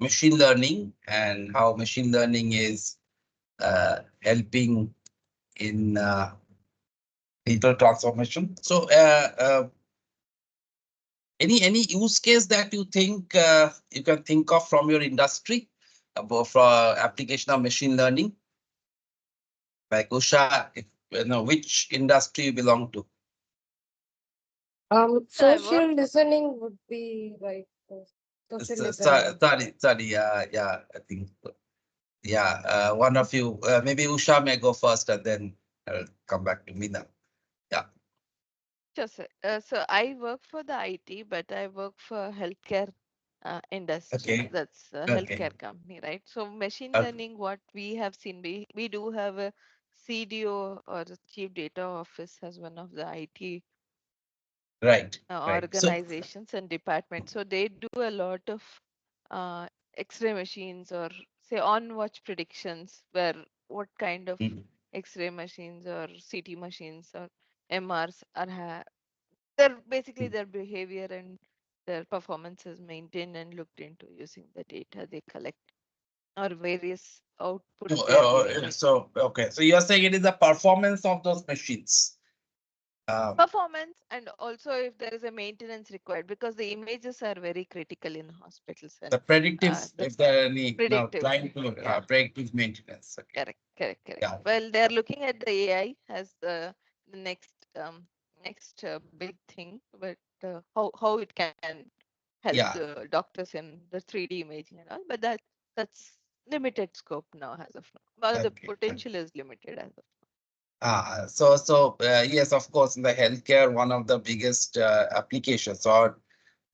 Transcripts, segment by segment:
machine learning and how machine learning is helping in digital transformation. So, any use case that you think you can think of from your industry about for application of machine learning? Like Usha, if you know which industry you belong to. So I work. Social listening would be right. Social listening. Sorry, yeah, I think, yeah, one of you, maybe Usha may go first and then I'll come back to me now. Yeah, Sure, sir. So I work for the IT, but I work for healthcare industry. okay, That's a okay, healthcare company, right? So machine okay, learning, what we have seen, we do have a CDO or the Chief Data Office as one of the IT right, right. So, organizations and departments. So they do a lot of X-ray machines or say on-watch predictions, where what kind of mm, X-ray machines or CT machines or MRs are their basically mm. their behavior and their performance is maintained and looked into using the data they collect or various outputs they are giving like So okay, so you're saying it is the performance of those machines. Um, performance and also if there is a maintenance required because the images are very critical in hospitals and the predictive, the if there are any now predictive. trying to Yeah, predictive maintenance. Okay, correct. yeah, Well, they're looking at the AI as the next big thing, but how it can help yeah. the doctors in the 3D imaging and all, but that's limited scope now as of now. Well, the Okay. potential is limited as of Yes, of course, in the healthcare, one of the biggest applications or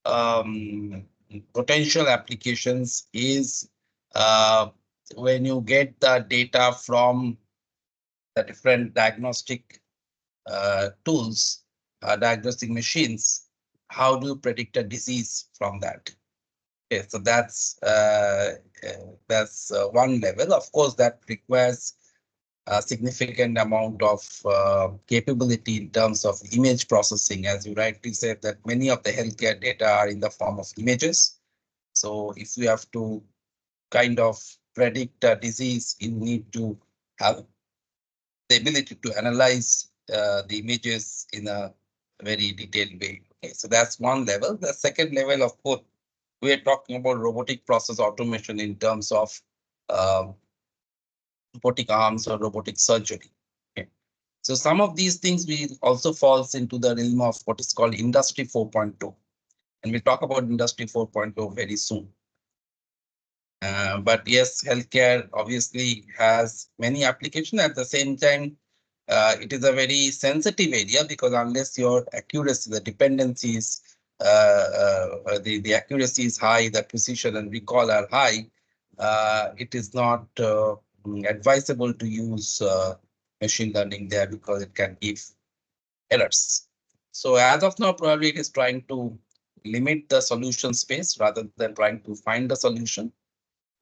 um, potential applications is uh, when you get the data from the different diagnostic tools, diagnostic machines. How do you predict a disease from that? Okay, so that's one level. Of course, that requires a significant amount of capability in terms of image processing. As you rightly said, that many of the healthcare data are in the form of images. So if you have to kind of predict a disease, you need to have the ability to analyze the images in a very detailed way. Okay, so that's one level. The second level, of course, we are talking about robotic process automation in terms of um, robotic arms or robotic surgery. Okay. So some of these things we also falls into the realm of what is called Industry 4.2. And we'll talk about Industry 4.0 very soon. But yes, healthcare obviously has many applications. At the same time, it is a very sensitive area because unless your accuracy, the dependencies, the accuracy is high, the precision and recall are high, it is not advisable to use machine learning there because it can give errors. So as of now, probably it is trying to limit the solution space rather than trying to find the solution.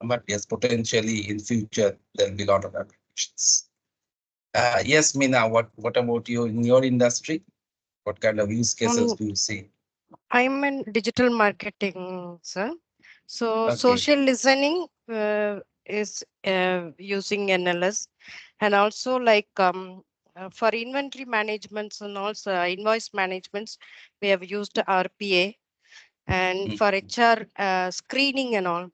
But yes, potentially in future, there'll be a lot of applications. Yes, Meena, what about you in your industry? What kind of use cases Um, do you see? I'm in digital marketing, sir. So Okay. social listening is using NLS, and also like for inventory managements and also invoice managements, we have used RPA, and Mm. for HR screening and all,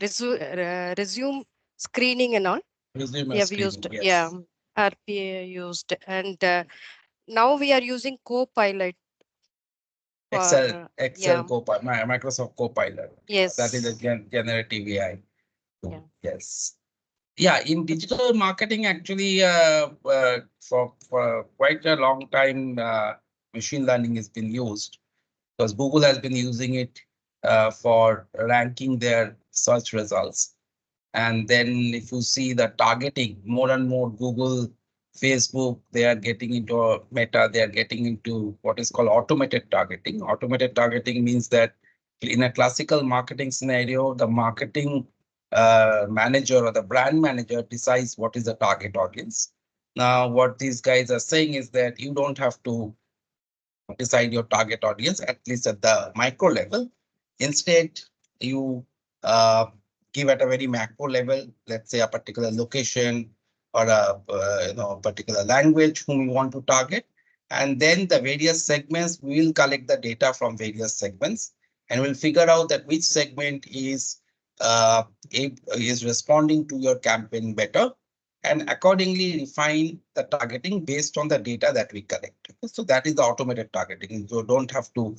resume screening and all, we Resume have screening, used, yeah, yes. RPA used, and now we are using Copilot for Excel yeah, Copilot, Microsoft Copilot. That is a yes, generative AI yeah. tool. Yes. Yeah, in digital marketing, actually, for quite a long time, machine learning has been used because Google has been using it for ranking their search results. And then if you see the targeting, more and more Google, Facebook, they are getting into Meta, they are getting into what is called automated targeting. Automated targeting means that in a classical marketing scenario, the marketing manager or the brand manager decides what is the target audience. Now, what these guys are saying is that you don't have to decide your target audience, at least at the micro level. Instead, you give at a very macro level, let's say a particular location or a particular language whom you want to target. And then the various segments, we will collect the data from various segments and we'll figure out that which segment is responding to your campaign better, and accordingly refine the targeting based on the data that we collect. So that is the automated targeting. You don't have to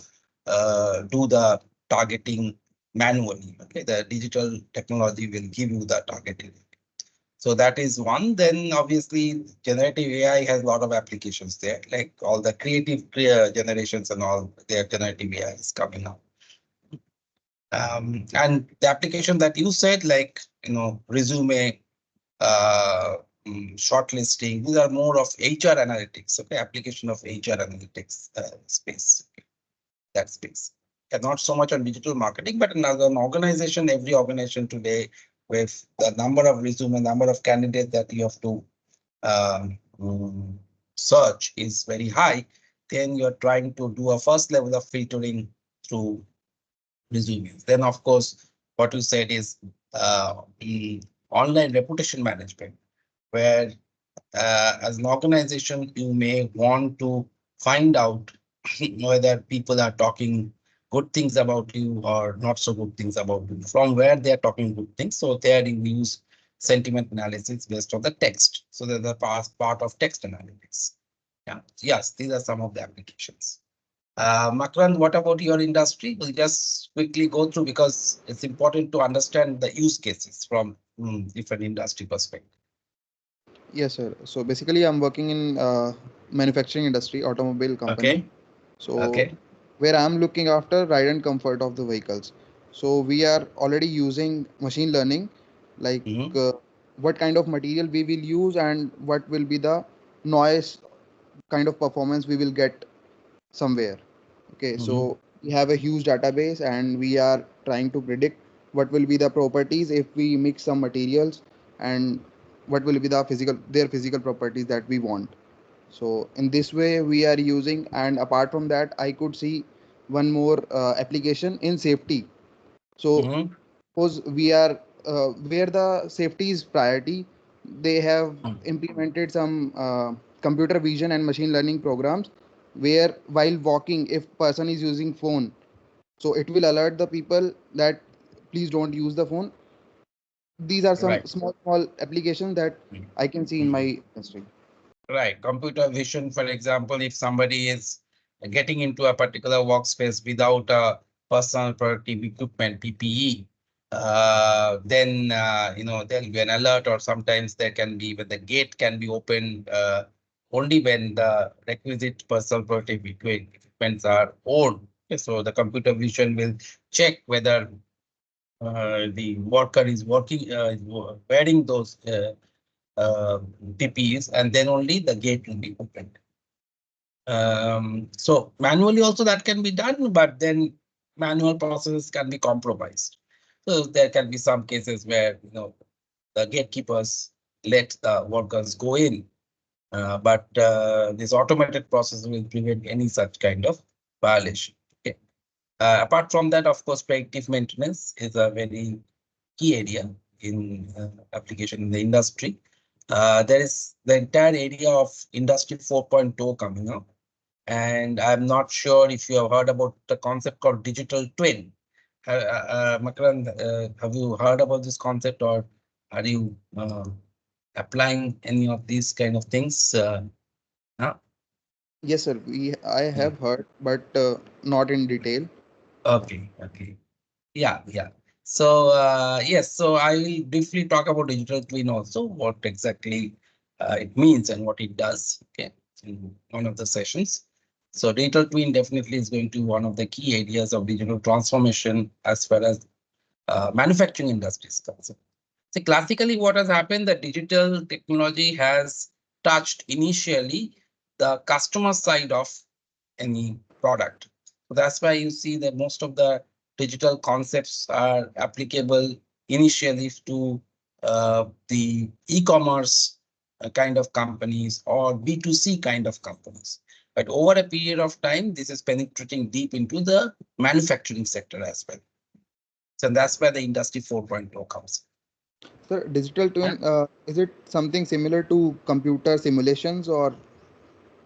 do the targeting manually. Okay, the digital technology will give you the targeting. So that is one. Then obviously generative AI has a lot of applications there, like all the creative generations and all their generative AI is coming up. And the application that you said, like, resume, uh, shortlisting, these are more of HR analytics, okay, application of HR analytics space, okay, that space. And not so much on digital marketing, but as an organization, every organization today, with the number of resume, number of candidates that you have to search is very high, then you're trying to do a first level of filtering through resumes. Then, of course, what you said is the online reputation management, where as an organization, you may want to find out whether people are talking good things about you or not so good things about you, from where they are talking good things. So there you use sentiment analysis based on the text. So that's the part of text analytics. Yeah. Yes, these are some of the applications. Makran, what about your industry? We'll just quickly go through because it's important to understand the use cases from different industry perspective. Yes, sir. So basically, I'm working in manufacturing industry, automobile company. Okay. So Okay. where I'm looking after ride and comfort of the vehicles. So we are already using machine learning, like what kind of material we will use and what will be the noise kind of performance we will get somewhere. Okay, so we have a huge database and we are trying to predict what will be the properties if we mix some materials and what will be the physical properties that we want. So in this way we are using, and apart from that I could see one more application in safety. So suppose we are where the safety is priority, they have implemented some computer vision and machine learning programs where while walking, if person is using phone, so it will alert the people that please don't use the phone. These are some Right. small applications that I can see in my industry. Right. Computer vision, for example, if somebody is getting into a particular workspace without a personal protective equipment, PPE, then there'll be an alert, or sometimes there can be when the gate can be opened only when the requisite personal protective equipments are on. Okay, so the computer vision will check whether the worker is wearing those PPEs, and then only the gate will be opened. So manually also that can be done, but then manual processes can be compromised. So there can be some cases where the gatekeepers let the workers go in, but this automated process will prevent any such kind of violation. Okay. Apart from that, of course, predictive maintenance is a very key area in application in the industry. There is the entire area of Industry 4.0 coming up. And I'm not sure if you have heard about the concept called digital twin. Makran, have you heard about this concept, or are you applying any of these kind of things? Huh? Yes, sir. I have heard, but not in detail. Okay, okay. Yeah, yeah. So yes, so I will briefly talk about digital twin also, what exactly it means and what it does. Okay, in one of the sessions. So digital twin definitely is going to be one of the key areas of digital transformation as far as manufacturing industry is concerned. So classically, what has happened, that digital technology has touched initially the customer side of any product. So that's why you see that most of the digital concepts are applicable initially to the e-commerce kind of companies or B2C kind of companies. But over a period of time, this is penetrating deep into the manufacturing sector as well. So that's where the industry 4.0 comes. So digital twin, is it something similar to computer simulations or?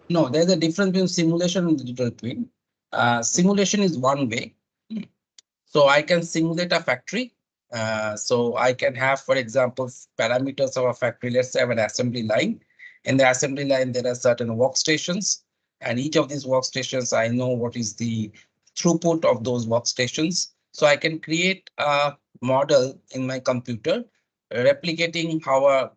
No, there's a difference between simulation and digital twin. Simulation is one way. So I can simulate a factory. So I can have, for example, parameters of a factory. Let's say I have an assembly line. In the assembly line, there are certain workstations. And each of these workstations, I know what is the throughput of those workstations. So I can create a model in my computer replicating how a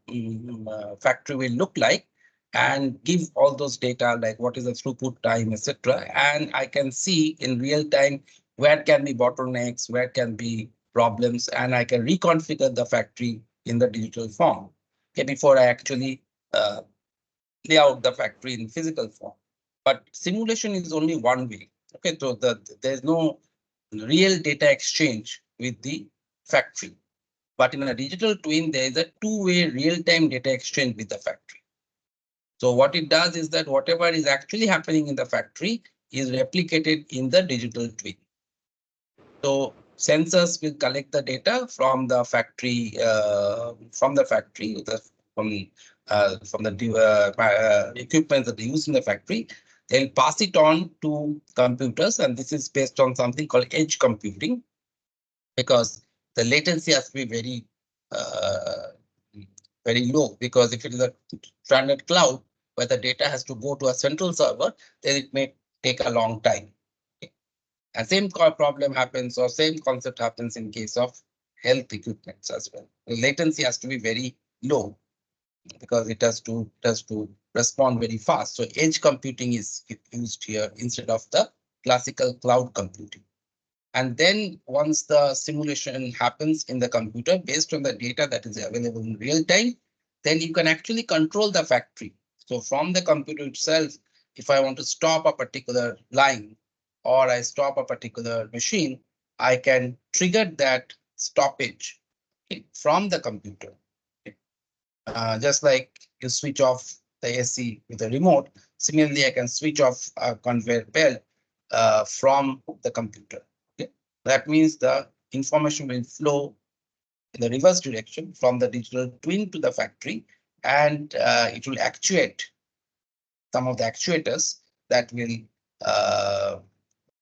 factory will look like and give all those data like what is the throughput time, etc. And I can see in real time where can be bottlenecks, where can be problems, and I can reconfigure the factory in the digital form before I actually lay out the factory in physical form. But simulation is only one way. Okay, so there's no real data exchange with the factory. But in a digital twin, there is a two-way real-time data exchange with the factory. So what it does is that whatever is actually happening in the factory is replicated in the digital twin. So sensors will collect the data from the factory, from the equipment that they use in the factory. They'll pass it on to computers, and this is based on something called edge computing, because the latency has to be very low. Because if it is a stranded cloud where the data has to go to a central server, then it may take a long time. And same problem happens, or same concept happens in case of health equipments as well. The latency has to be very low because it has to respond very fast. So edge computing is used here instead of the classical cloud computing. And then once the simulation happens in the computer based on the data that is available in real time, then you can actually control the factory. So from the computer itself, if I want to stop a particular line, or I stop a particular machine, I can trigger that stoppage from the computer. Just like you switch off the AC with a remote, similarly, I can switch off a conveyor belt from the computer. That means the information will flow in the reverse direction from the digital twin to the factory, and it will actuate some of the actuators that will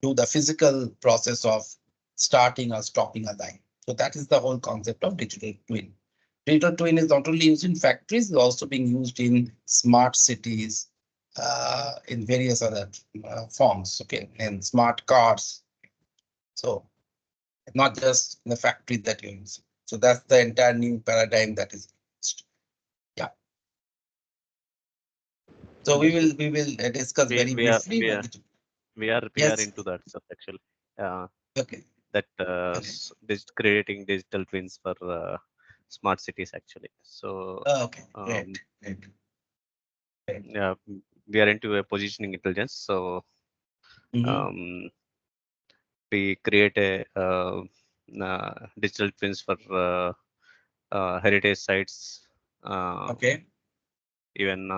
do the physical process of starting or stopping a line. So that is the whole concept of digital twin. Digital twin is not only used in factories, it's also being used in smart cities, in various other forms, okay, and smart cars. So not just in the factory that you use. So that's the entire new paradigm that is used. Yeah. So we will discuss very briefly. We are into that stuff actually. Okay. That creating digital twins for smart cities actually. So okay, great. Yeah, we are into a positioning intelligence. So we create a digital twins for heritage sites. Okay. Even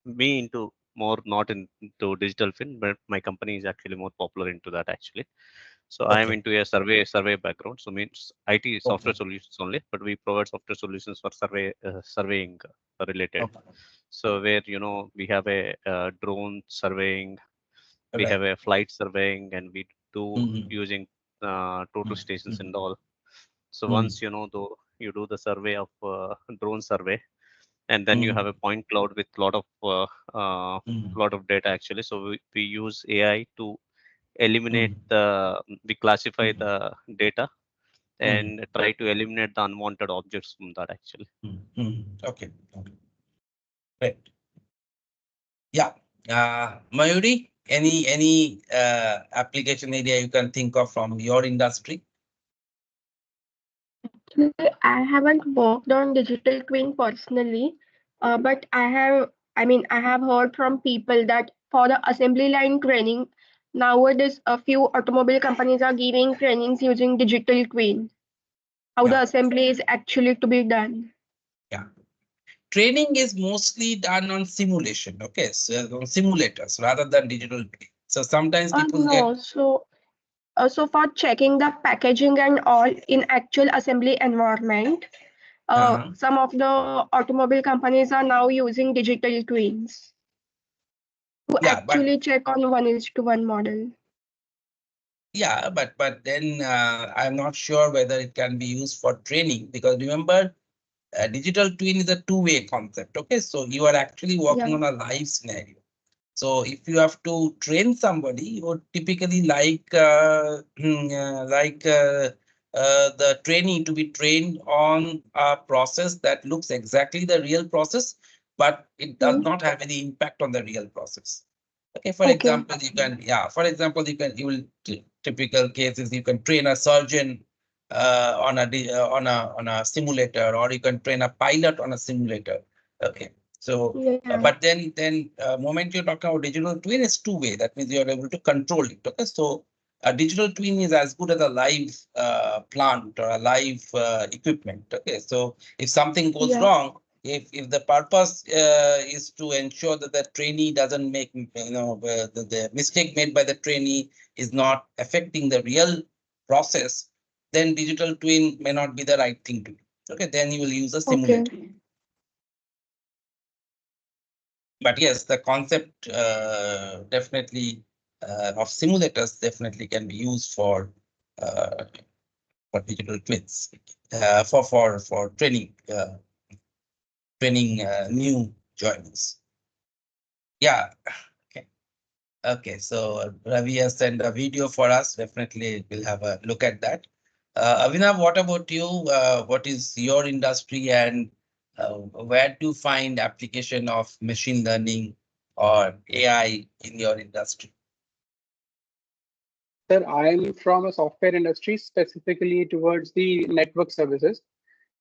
me into more not into digital twin, but my company is actually more popular into that actually. So I am into a survey background. So means IT software solutions only, but we provide software solutions for surveying related. So where we have a drone surveying, we have a flight surveying, and we do using total stations and all. So once you do the survey of drone survey, and then you have a point cloud with lot of data actually. So we use AI to eliminate we classify the data and try to eliminate the unwanted objects from that actually. Okay. Great. Yeah. Mayuri, any application area you can think of from your industry? Actually, I haven't worked on digital twin personally, but I have heard from people that for the assembly line training, nowadays a few automobile companies are giving trainings using digital twin, how the assembly is actually to be done. Yeah. Training is mostly done on simulation, okay, so on simulators rather than digital twin. So sometimes people no, so So for checking the packaging and all in actual assembly environment, some of the automobile companies are now using digital twins to Yeah, actually check on 1:1 model. yeah, but then I'm not sure whether it can be used for training, because remember, a digital twin is a two-way concept. Okay, so you are actually working Yeah. on a live scenario. So if you have to train somebody, you would typically like the trainee to be trained on a process that looks exactly the real process, but it does not have any impact on the real process. Okay, for Okay. example, you will typical cases, you can train a surgeon on a simulator, or you can train a pilot on a simulator. Okay, so Yeah. but then moment you're talking about digital twin, is two-way. That means you're able to control it. Okay, so a digital twin is as good as a live plant or a live equipment. Okay, so if something goes Yeah. wrong, if the purpose is to ensure that the trainee doesn't make, the mistake made by the trainee is not affecting the real process, then digital twin may not be the right thing to do. Okay, then you will use a simulator. Okay. But yes, the concept definitely of simulators definitely can be used for digital twins, for training new joiners. Yeah. Okay, so Ravi has sent a video for us. Definitely, we'll have a look at that. Avinav, what about you? What is your industry, and where do you find application of machine learning or AI in your industry? Sir, I'm from a software industry, specifically towards the network services.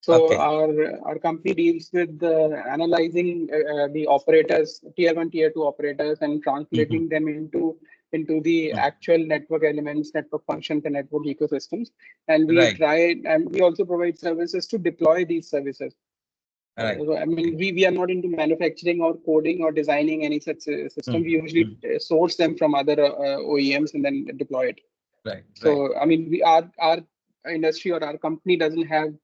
So Okay. our company deals with analyzing the operators, tier 1, tier 2 operators, and translating them into the actual network elements, network functions, and network ecosystems. And we we also provide services to deploy these services. Right. I mean, we are not into manufacturing or coding or designing any such system. We usually source them from other OEMs and then deploy it. Right. So, I mean, our industry or our company doesn't have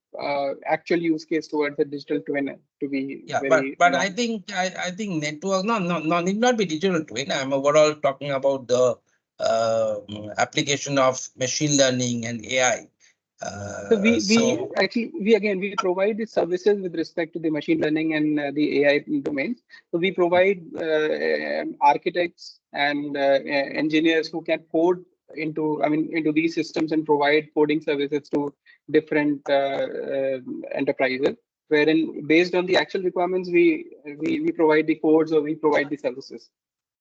actual use case towards a digital twin to be very. But I think network no need not be digital twin. I'm overall talking about the application of machine learning and AI. So we provide the services with respect to the machine learning and the AI domains. So we provide architects and engineers who can code into these systems and provide coding services to different enterprises. Wherein based on the actual requirements, we provide the codes or we provide the services.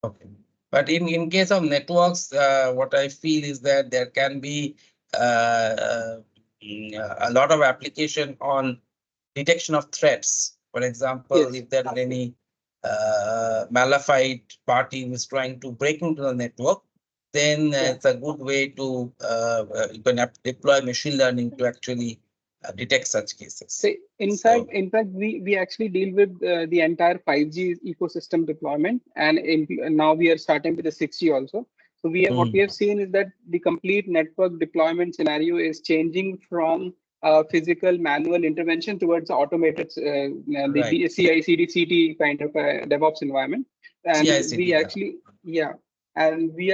Okay, but in case of networks, what I feel is that there can be a lot of application on detection of threats. For example, if there is any malafide party who is trying to break into the network, then it's a good way to you can deploy machine learning to actually detect such cases. So, in fact, we actually deal with the entire 5G ecosystem deployment, and now we are starting with the 6G also. So what we have seen is that the complete network deployment scenario is changing from physical manual intervention towards automated the CI/CD CT kind of DevOps environment, and we actually we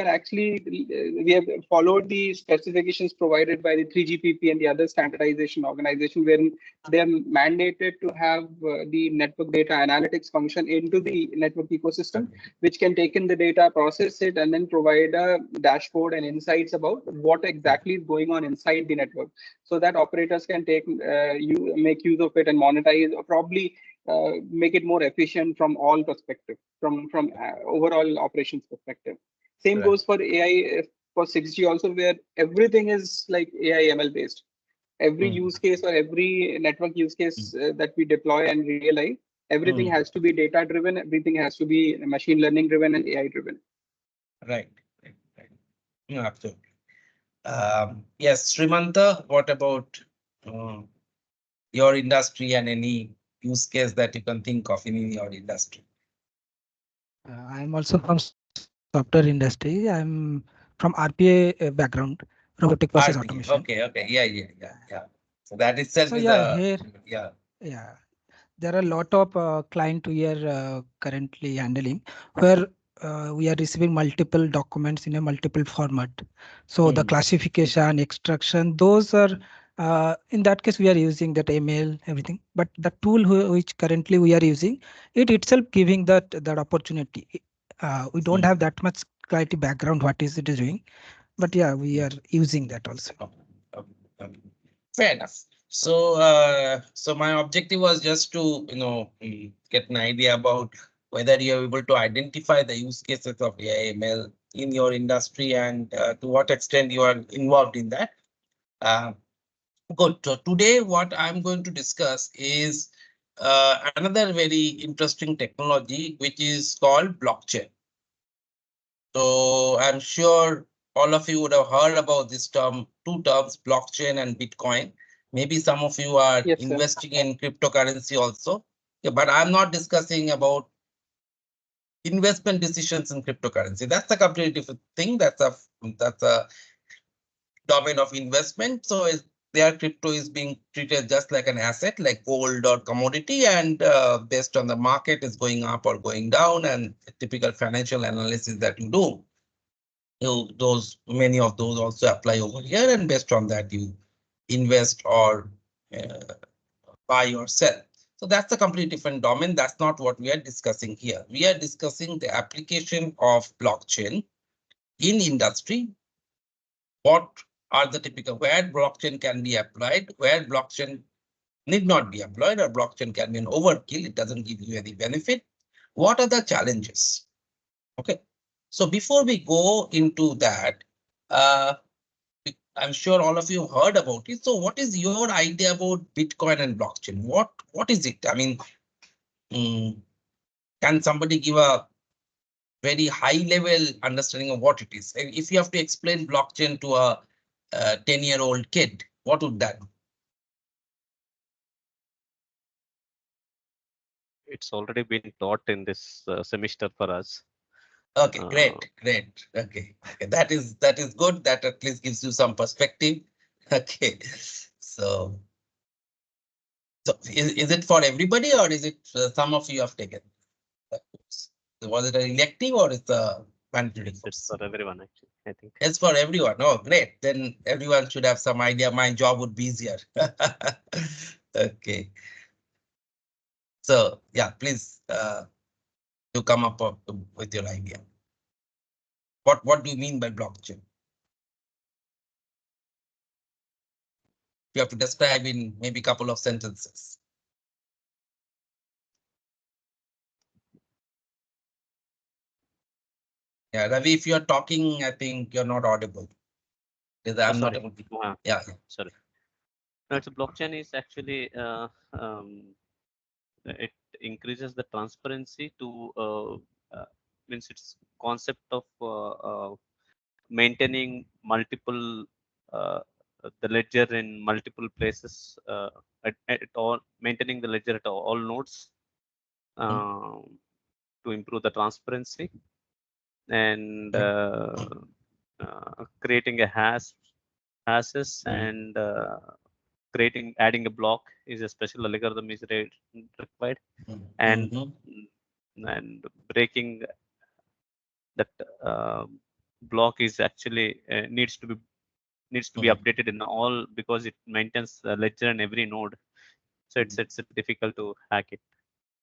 have followed the specifications provided by the 3GPP and the other standardization organization, wherein they are mandated to have the network data analytics function into the network ecosystem, which can take in the data, process it, and then provide a dashboard and insights about what exactly is going on inside the network, so that operators can make use of it and monetize, or probably make it more efficient from all perspective, from overall operations perspective. Same goes for AI for 6G also, where everything is like AI ML based. Every use case or every network use case that we deploy and realize, everything has to be data driven, everything has to be machine learning driven and AI driven. Right. No, absolutely. Yes, Srimanta, what about your industry and any use case that you can think of in your industry? I'm also from software industry. I'm from RPA background. robotic process RPA. automation. Okay. Yeah. So that itself So is yeah, a here, yeah. yeah, there are a lot of client we are currently handling where we are receiving multiple documents in a multiple format. So the classification, extraction, those are in that case we are using that ML everything. But the tool which currently we are using, it itself giving that opportunity. We don't have that much clarity background what is it is doing, but yeah, we are using that also. Okay. Fair enough. So, so my objective was just to, get an idea about whether you're able to identify the use cases of AI/ML in your industry and to what extent you are involved in that. Good. So today, what I'm going to discuss is another very interesting technology, which is called blockchain. So I'm sure all of you would have heard about this term, two terms, blockchain and Bitcoin. Maybe some of you are investing in cryptocurrency also, but I'm not discussing about investment decisions in cryptocurrency. That's a completely different thing. That's a domain of investment. So their crypto is being treated just like an asset, like gold or commodity, and based on the market is going up or going down, and typical financial analysis that you do. Many of those also apply over here, and based on that you invest or buy or sell. So that's a completely different domain. That's not what we are discussing here. We are discussing the application of blockchain in industry. What are the typical where blockchain can be applied, where blockchain need not be applied, or blockchain can be an overkill. It doesn't give you any benefit. What are the challenges? Okay. So before we go into that, I'm sure all of you heard about it. So what is your idea about Bitcoin and blockchain? What is it? I mean, can somebody give a very high level understanding of what it is? If you have to explain blockchain to a 10-year-old kid, what would that be? It's already been taught in this semester for us. Okay, great. Okay, that is good. That at least gives you some perspective. Okay, so is it for everybody, or is it some of you have taken that course? Was it an elective or it's a mandatory course? It's for everyone, actually, I think. It's for everyone. Oh, great. Then everyone should have some idea. My job would be easier. Okay. So yeah, please do come up with your idea. What do you mean by blockchain? You have to describe in maybe a couple of sentences. Yeah, Ravi, if you're talking, I think you're not audible. I'm not able to. Yeah. Sorry. No, it's a blockchain is actually it increases the transparency to means it's concept of maintaining multiple the ledger in multiple places at all, maintaining the ledger at all nodes to improve the transparency, and creating a hashes and adding a block is a special algorithm is required, and breaking that block is actually needs to be updated in all, because it maintains the ledger in every node. So it's difficult to hack it,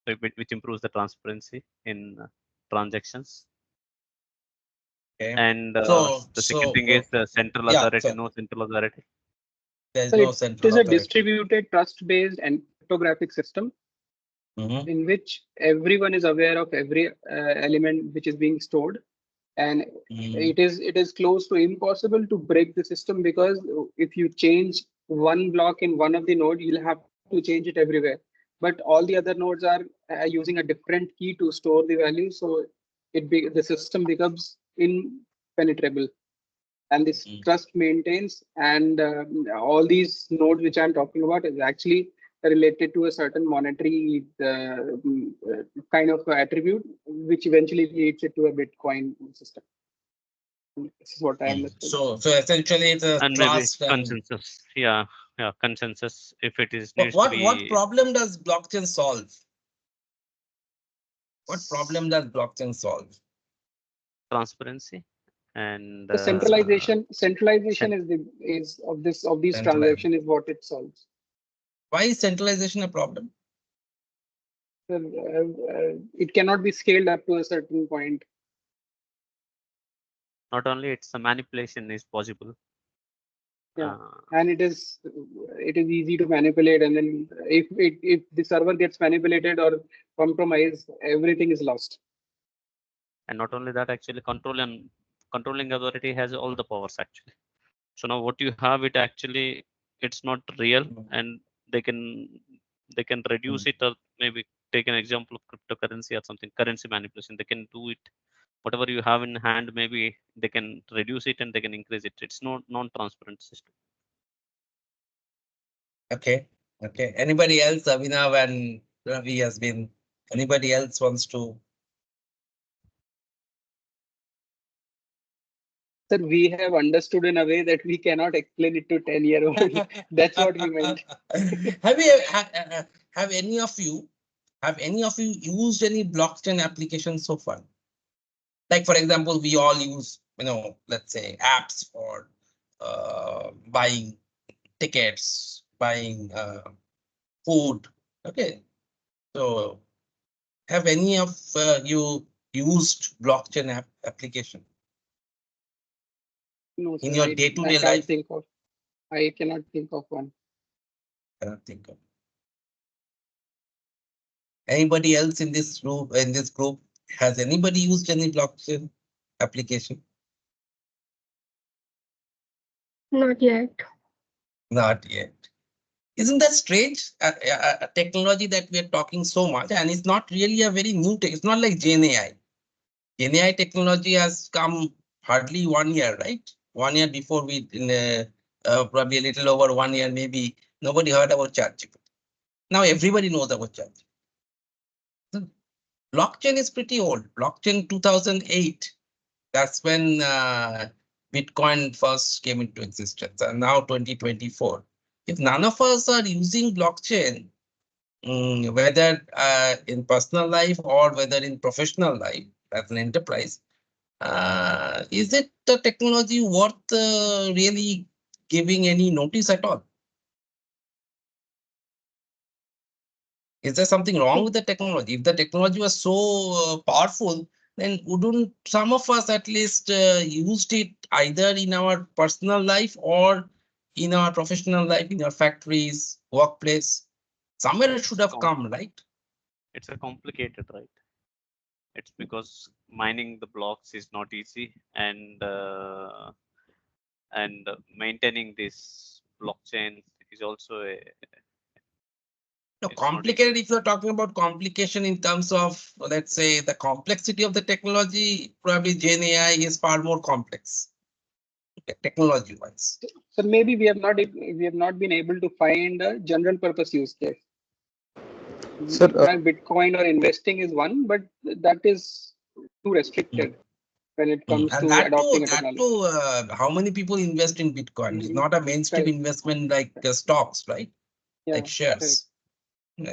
so which improves the transparency in transactions. Okay. And the second thing is the central authority. No central authority. There's no central authority. It is a distributed trust-based and cryptographic system in which everyone is aware of every element which is being stored, and it is close to impossible to break the system, because if you change one block in one of the node, you'll have to change it everywhere. But all the other nodes are using a different key to store the value, so the system becomes impenetrable, and this trust maintains. And all these nodes which I'm talking about is actually related to a certain monetary kind of attribute, which eventually leads it to a Bitcoin system. This is what I understood. So essentially it's a And maybe trust and consensus. Yeah, consensus. If it is but needs to what be problem does blockchain solve? What problem does blockchain solve? transparency and The centralization is of these transactions is what it solves. Why is centralization a problem? It cannot be scaled up to a certain point. not only it's a manipulation is possible. Yeah, and it is easy to manipulate, and then if the server gets manipulated or compromised, everything is lost. And not only that, actually controlling authority has all the powers actually. So now what you have, it actually it's not real, and they can reduce it, or maybe take an example of cryptocurrency or something, currency manipulation. They can do it. Whatever you have in hand, maybe they can reduce it and they can increase it. It's not non-transparent system. Okay. Anybody else? Abhinav and Ravi has been. Anybody else wants to? Sir, we have understood in a way that we cannot explain it to 10-year-old. That's what we meant. Have any of you used any blockchain application so far? Like, for example, we all use, let's say apps for buying tickets, buying food. Okay. So have any of you used blockchain application? No, sir, in your day-to-day life? I cannot think of one. Anybody else in this group? Has anybody used any blockchain application? Not yet. Not yet. Isn't that strange? A technology that we are talking so much, and it's not really a very new tech. It's not like GenAI. GenAI technology has come hardly 1 year, right? 1 year before probably a little over 1 year, maybe nobody heard about ChatGPT. Now everybody knows about ChatGPT. Blockchain is pretty old. Blockchain 2008. That's when Bitcoin first came into existence, and now 2024. If none of us are using blockchain, whether in personal life or whether in professional life as an enterprise, is it the technology worth really giving any notice at all? Is there something wrong with the technology? If the technology was so powerful, then wouldn't some of us at least used it either in our personal life or in our professional life, in our factories, workplace? Somewhere it should have come, right? It's a complicated, right? It's because mining the blocks is not easy, and maintaining this blockchain is also a complicated. If you're talking about complication in terms of, let's say, the complexity of the technology, probably GenAI is far more complex, technology-wise. So maybe we have not been able to find a general purpose use case. Sir, Bitcoin or investing is one, but that is too restricted when it comes to adopting a technology. How many people invest in Bitcoin? It's not a mainstream investment like stocks, right? Like shares.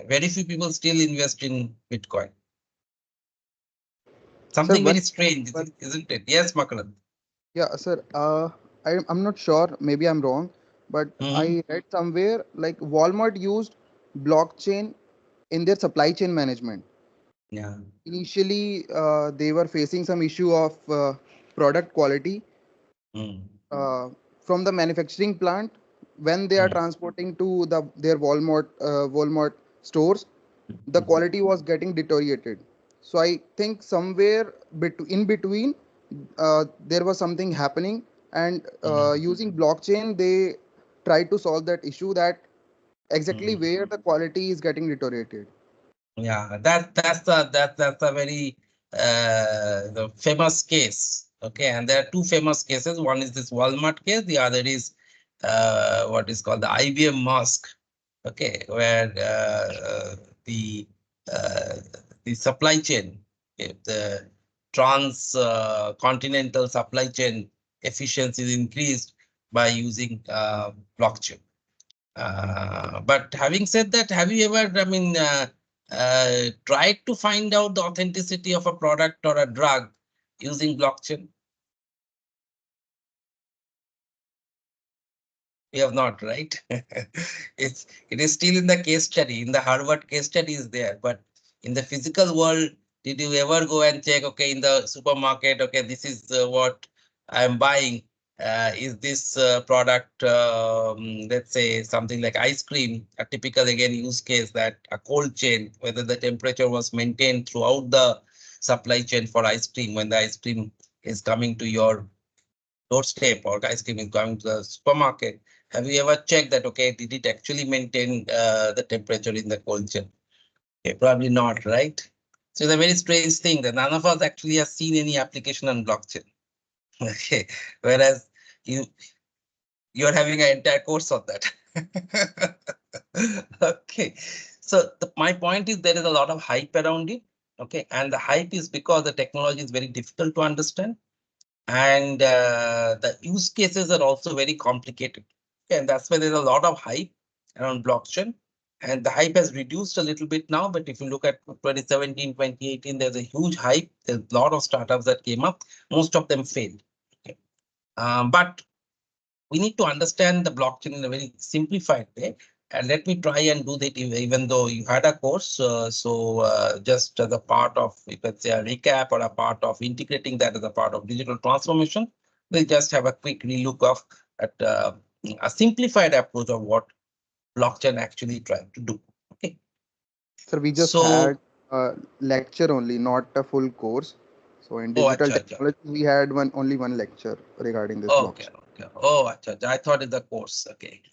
Very few people still invest in Bitcoin. Something very strange, isn't it? Yes, Makaran. Yeah, sir. I'm not sure. Maybe I'm wrong, but I read somewhere like Walmart used blockchain in their supply chain management. Yeah. Initially, they were facing some issue of product quality from the manufacturing plant when they are transporting to their Walmart stores. The quality was getting deteriorated. So I think somewhere in between, there was something happening, and using blockchain, they tried to solve that issue, that exactly where the quality is getting deteriorated. Yeah, that's a very the famous case. Okay, and there are two famous cases. One is this Walmart case. The other is what is called the IBM Maersk. Okay, where the supply chain, the transcontinental supply chain efficiency is increased by using blockchain. But having said that, have you ever, tried to find out the authenticity of a product or a drug using blockchain? We have not, right? It is still in the case study. In the Harvard case study is there, but in the physical world, did you ever go and check? Okay, in the supermarket, okay, this is what I am buying. Is this product, let's say something like ice cream, a typical again use case that a cold chain, whether the temperature was maintained throughout the supply chain for ice cream when the ice cream is coming to your doorstep or ice cream is going to the supermarket. Have you ever checked that, okay, did it actually maintain the temperature in the cold chain? Okay, probably not, right? So it's a very strange thing that none of us actually have seen any application on blockchain. Okay, whereas you're having an entire course on that. Okay, so my point is there is a lot of hype around it. Okay, and the hype is because the technology is very difficult to understand. And the use cases are also very complicated. Okay, and that's why there's a lot of hype around blockchain. And the hype has reduced a little bit now, but if you look at 2017, 2018, there's a huge hype. There's a lot of startups that came up. Most of them failed. Okay. But we need to understand the blockchain in a very simplified way. And let me try and do that even though you had a course. Just as a part of, let's say, a recap or a part of integrating that as a part of digital transformation, we'll just have a quick relook of at a simplified approach of what blockchain actually trying to do. Okay. Sir, we just So, had a lecture only, not a full course. So in digital acha. technology, we had only one lecture regarding this Okay, blockchain. okay. Oh, acha. I thought it's the course. Okay.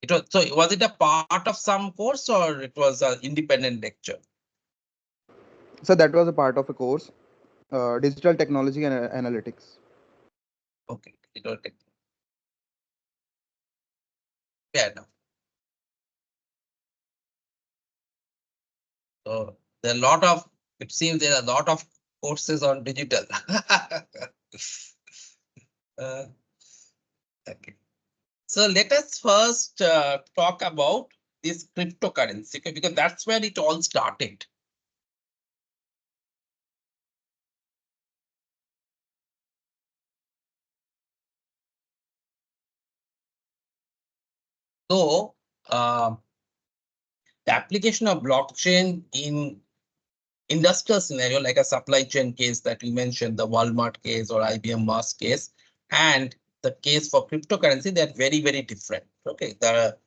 It was, so was it a part of some course or it was an independent lecture? So that was a part of a course, digital technology and analytics. Okay, digital technology. Fair enough. So there are a lot of, it seems there are a lot of courses on digital. Okay. So let us first talk about this cryptocurrency, okay, because that's where it all started. So the application of blockchain in industrial scenario, like a supply chain case that we mentioned, the Walmart case or IBM Maersk case, and the case for cryptocurrency, they're very, very different. Okay, the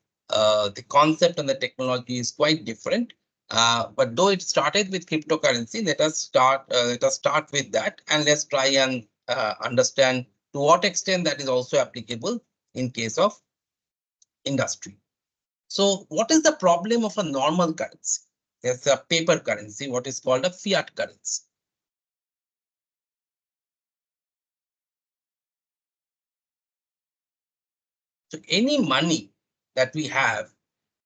concept and the technology is quite different. But though it started with cryptocurrency, let us start with that, and let's try and understand to what extent that is also applicable in case of industry. So what is the problem of a normal currency? There's a paper currency, what is called a fiat currency. So any money that we have,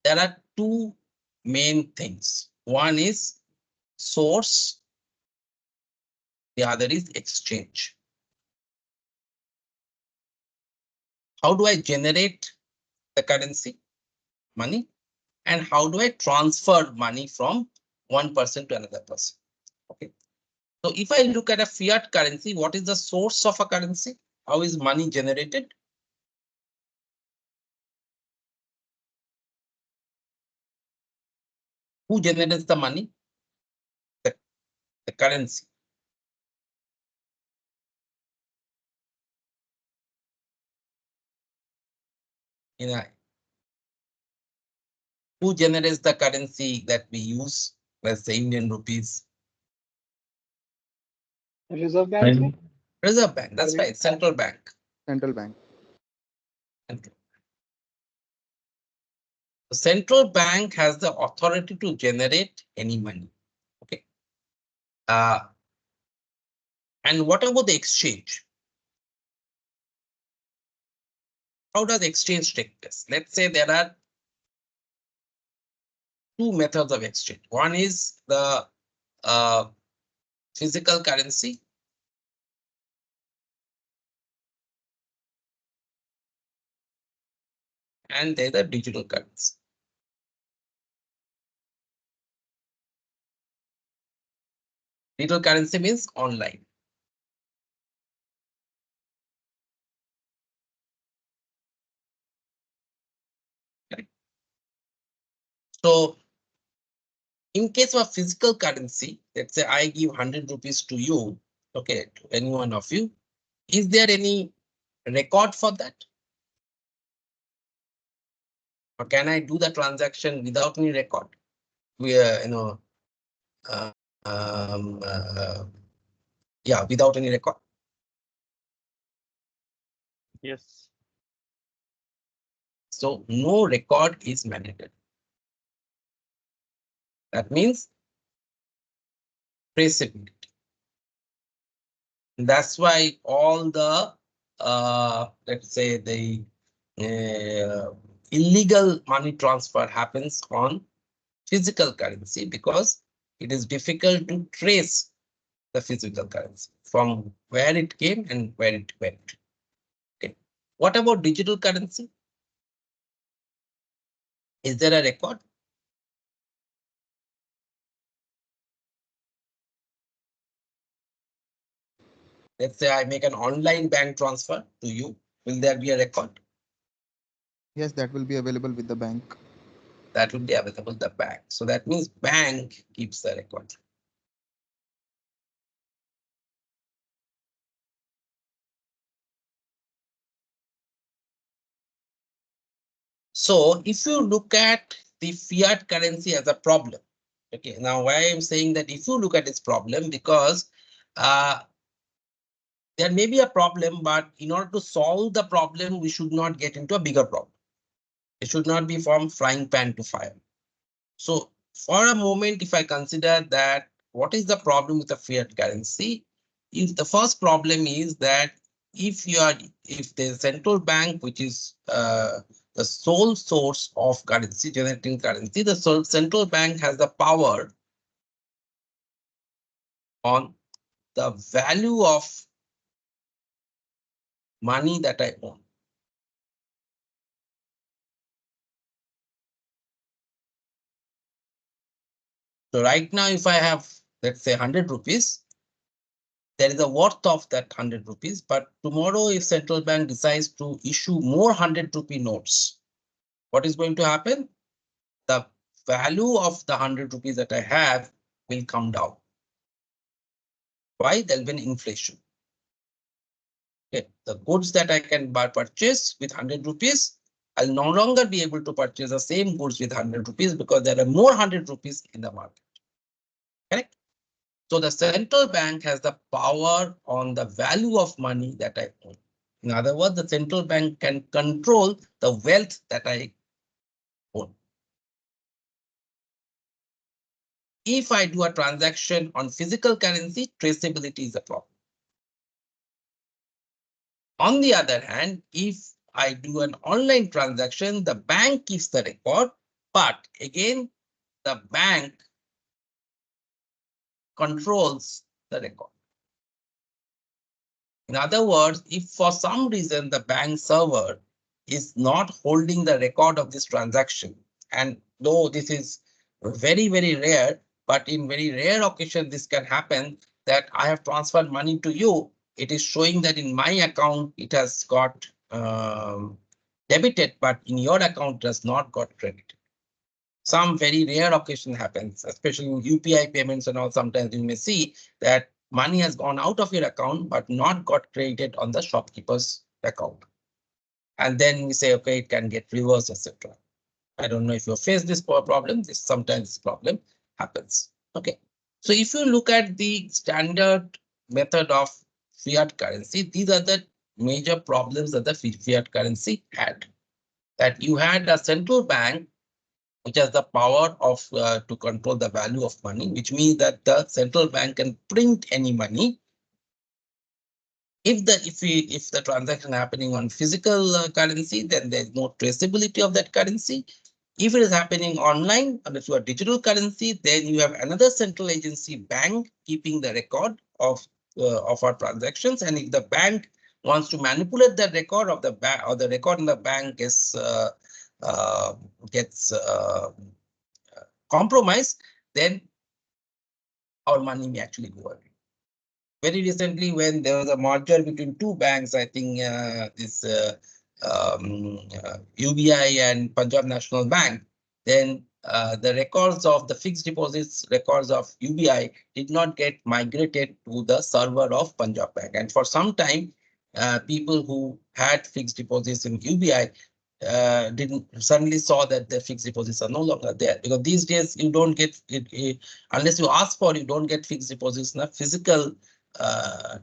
there are two main things. One is source, the other is exchange. How do I generate the currency, money? And how do I transfer money from one person to another person? Okay. So if I look at a fiat currency, what is the source of a currency? How is money generated? Who generates the money? The currency. Who generates the currency that we use? Let's say Indian rupees. Reserve Bank, sir? Reserve Bank, that's right, central bank. Central bank. The central bank has the authority to generate any money. Okay. And what about the exchange? How does exchange take place? Let's say there are two methods of exchange. One is the physical currency, and there's a digital currency. Digital currency means online. Okay. So in case of physical currency, let's say I give 100 rupees to you, okay, to any one of you, is there any record for that? Or can I do the transaction without any record? We yeah, without any record. Yes. So no record is mandatory. That means traceability. That's why all the let's say the illegal money transfer happens on physical currency, because it is difficult to trace the physical currency from where it came and where it went. Okay. What about digital currency? Is there a record? Let's say I make an online bank transfer to you. Will there be a record? Yes, that will be available with the bank. That will be available with the bank. So that means bank keeps the record. So if you look at the fiat currency as a problem, okay, now why I'm saying that if you look at this problem, because there may be a problem, but in order to solve the problem, we should not get into a bigger problem. It should not be from frying pan to fire. So for a moment, if I consider that, what is the problem with the fiat currency? If the first problem is that if the central bank, which is the sole source of currency, generating currency, the central bank has the power on the value of money that I own. So right now, if I have, let's say 100 rupees, there is a worth of that 100 rupees, but tomorrow if central bank decides to issue more 100 rupee notes, what is going to happen? The value of the 100 rupees that I have will come down. Why? There'll be an inflation. Okay. The goods that I can purchase with 100 rupees, I'll no longer be able to purchase the same goods with 100 rupees because there are more 100 rupees in the market. Correct? So the central bank has the power on the value of money that I own. In other words, the central bank can control the wealth that I own. If I do a transaction on physical currency, traceability is a problem. On the other hand, if I do an online transaction, the bank keeps the record, but again, the bank controls the record. In other words, if for some reason the bank server is not holding the record of this transaction, and though this is very, very rare, but in very rare occasion, this can happen that I have transferred money to you. It is showing that in my account, it has got debited, but in your account does not got credited. Some very rare occasion happens, especially in UPI payments and all. Sometimes you may see that money has gone out of your account, but not got credited on the shopkeeper's account. And then we say, okay, it can get reversed, etc. I don't know if you face this problem. Sometimes this problem happens. Okay. So if you look at the standard method of fiat currency, these are the major problems that the fiat currency had. That you had a central bank which has the power of to control the value of money, which means that the central bank can print any money. If the transaction happening on physical currency, then there's no traceability of that currency. If it is happening online, and if you are digital currency, then you have another central agency bank keeping the record of our transactions. And if the bank wants to manipulate the record of the bank, or the record in the bank is gets compromised, then our money may actually go away. Very recently, when there was a merger between two banks, I think UBI and Punjab National Bank, then the records of the fixed deposits records of UBI did not get migrated to the server of Punjab Bank. And for some time, people who had fixed deposits in UBI didn't suddenly saw that the fixed deposits are no longer there, because these days you don't get it, unless you ask for, you don't get fixed deposits in a physical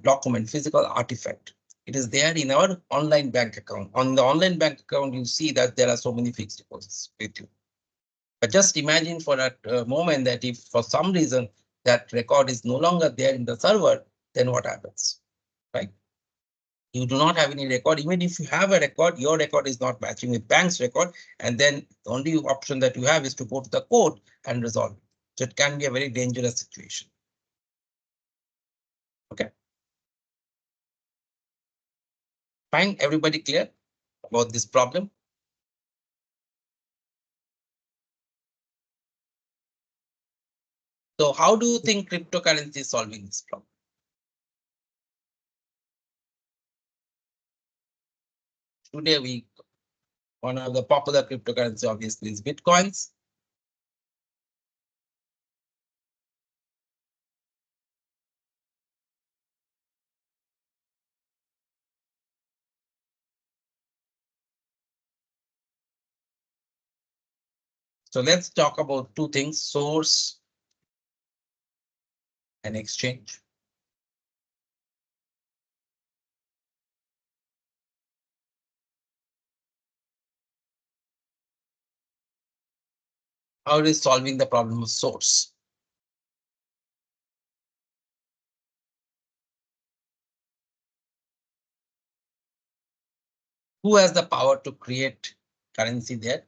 document, physical artifact. It is there in our online bank account. On the online bank account, you see that there are so many fixed deposits with you. But just imagine for a moment that if for some reason that record is no longer there in the server, then what happens, right? You do not have any record. Even if you have a record, your record is not matching with bank's record. And then the only option that you have is to go to the court and resolve it. So it can be a very dangerous situation. Okay. Fine, everybody clear about this problem? So how do you think cryptocurrency is solving this problem? Today, one of the popular cryptocurrency obviously is Bitcoins. So let's talk about two things: source and exchange. How it is solving the problem of source? Who has the power to create currency there?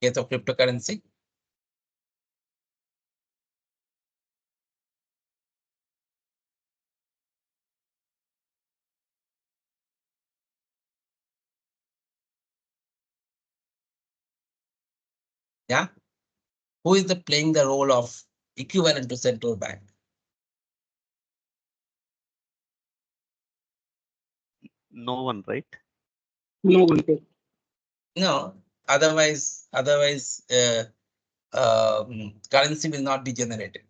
Case of cryptocurrency. Yeah. Who is playing the role of equivalent to central bank? No one, right? No one can. No, otherwise currency will not be generated.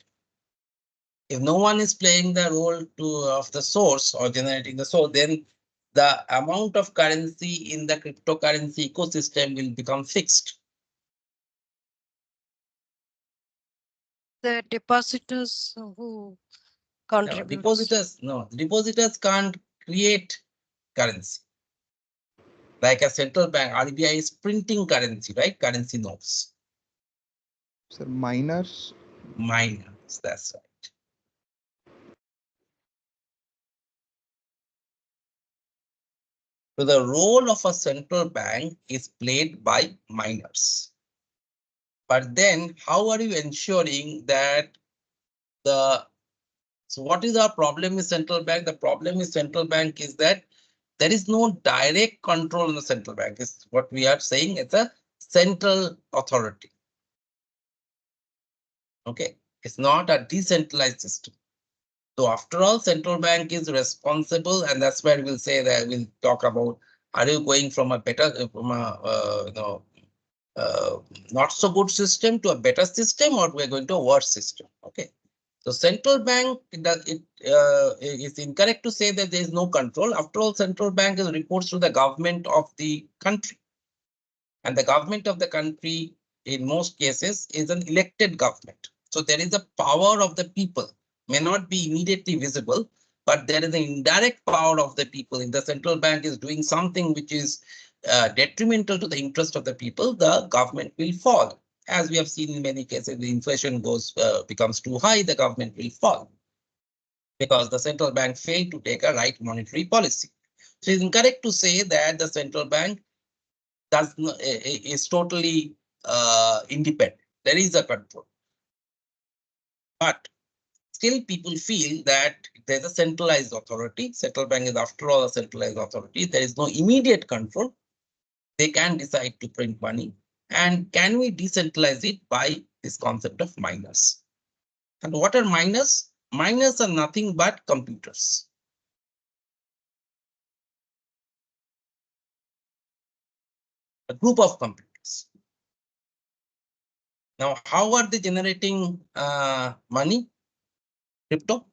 If no one is playing the role of the source or generating the source, then the amount of currency in the cryptocurrency ecosystem will become fixed. The depositors who contribute. Depositors can't create currency. Like a central bank, RBI is printing currency, right? Currency notes. Sir, miners. Miners, that's right. So the role of a central bank is played by miners. But then how are you ensuring that so what is our problem with central bank? The problem with central bank is that there is no direct control in the central bank. It's what we are saying, it's a central authority. Okay, it's not a decentralized system. So after all, central bank is responsible, and that's where we'll say that we'll talk about, are you going from a better, not so good system to a better system, or we're going to a worse system? Okay. So central bank, it's incorrect to say that there is no control. After all, central bank reports to the government of the country. And the government of the country, in most cases, is an elected government. So there is a power of the people, may not be immediately visible, but there is an indirect power of the people. If the central bank is doing something which is detrimental to the interest of the people, the government will fall. As we have seen in many cases, the inflation becomes too high, the government will fall, because the central bank failed to take a right monetary policy. So it's incorrect to say that the central bank is independent. There is a control. But still people feel that there's a centralized authority. Central bank is after all a centralized authority. There is no immediate control. They can decide to print money. And can we decentralize it by this concept of miners? And what are miners? Miners are nothing but computers. A group of computers. Now, how are they generating money? Crypto?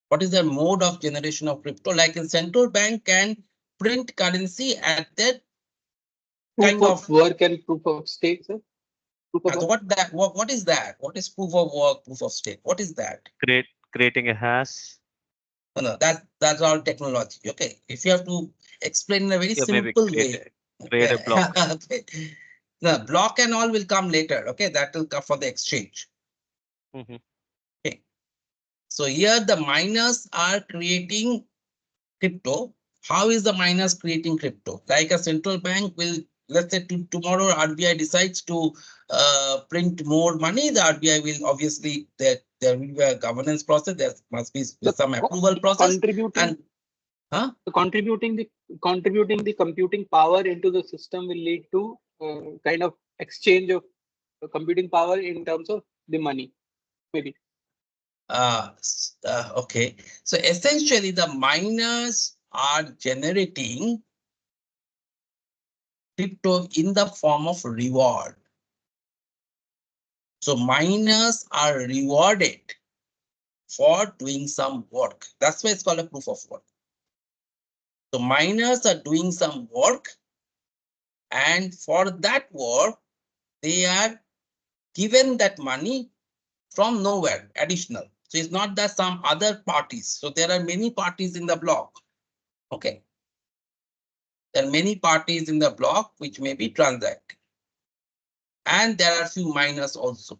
What is the mode of generation of crypto? Like a central bank can print currency at that kind of work and proof of stake, sir. Proof of work? What is that? What is proof of work, proof of stake? What is that? Creating a hash. No, that's all technology. Okay, if you have to explain in a very Maybe simple way. create a block. Okay. The block and all will come later. Okay, that will come for the exchange. Okay. So here the miners are creating crypto. How is the miners creating crypto? Like a central bank will, let's say tomorrow RBI decides to print more money. The RBI will obviously, there will be a governance process. There must be some approval process. Contributing the computing power into the system will lead to kind of exchange of computing power in terms of the money, maybe. Okay, so essentially the miners are generating crypto in the form of reward. So miners are rewarded for doing some work. That's why it's called a proof of work. So miners are doing some work, and for that work, they are given that money from nowhere, additional. So it's not that some other parties. So there are many parties in the block. Okay. There are many parties in the block which may be transacting. And there are few miners also.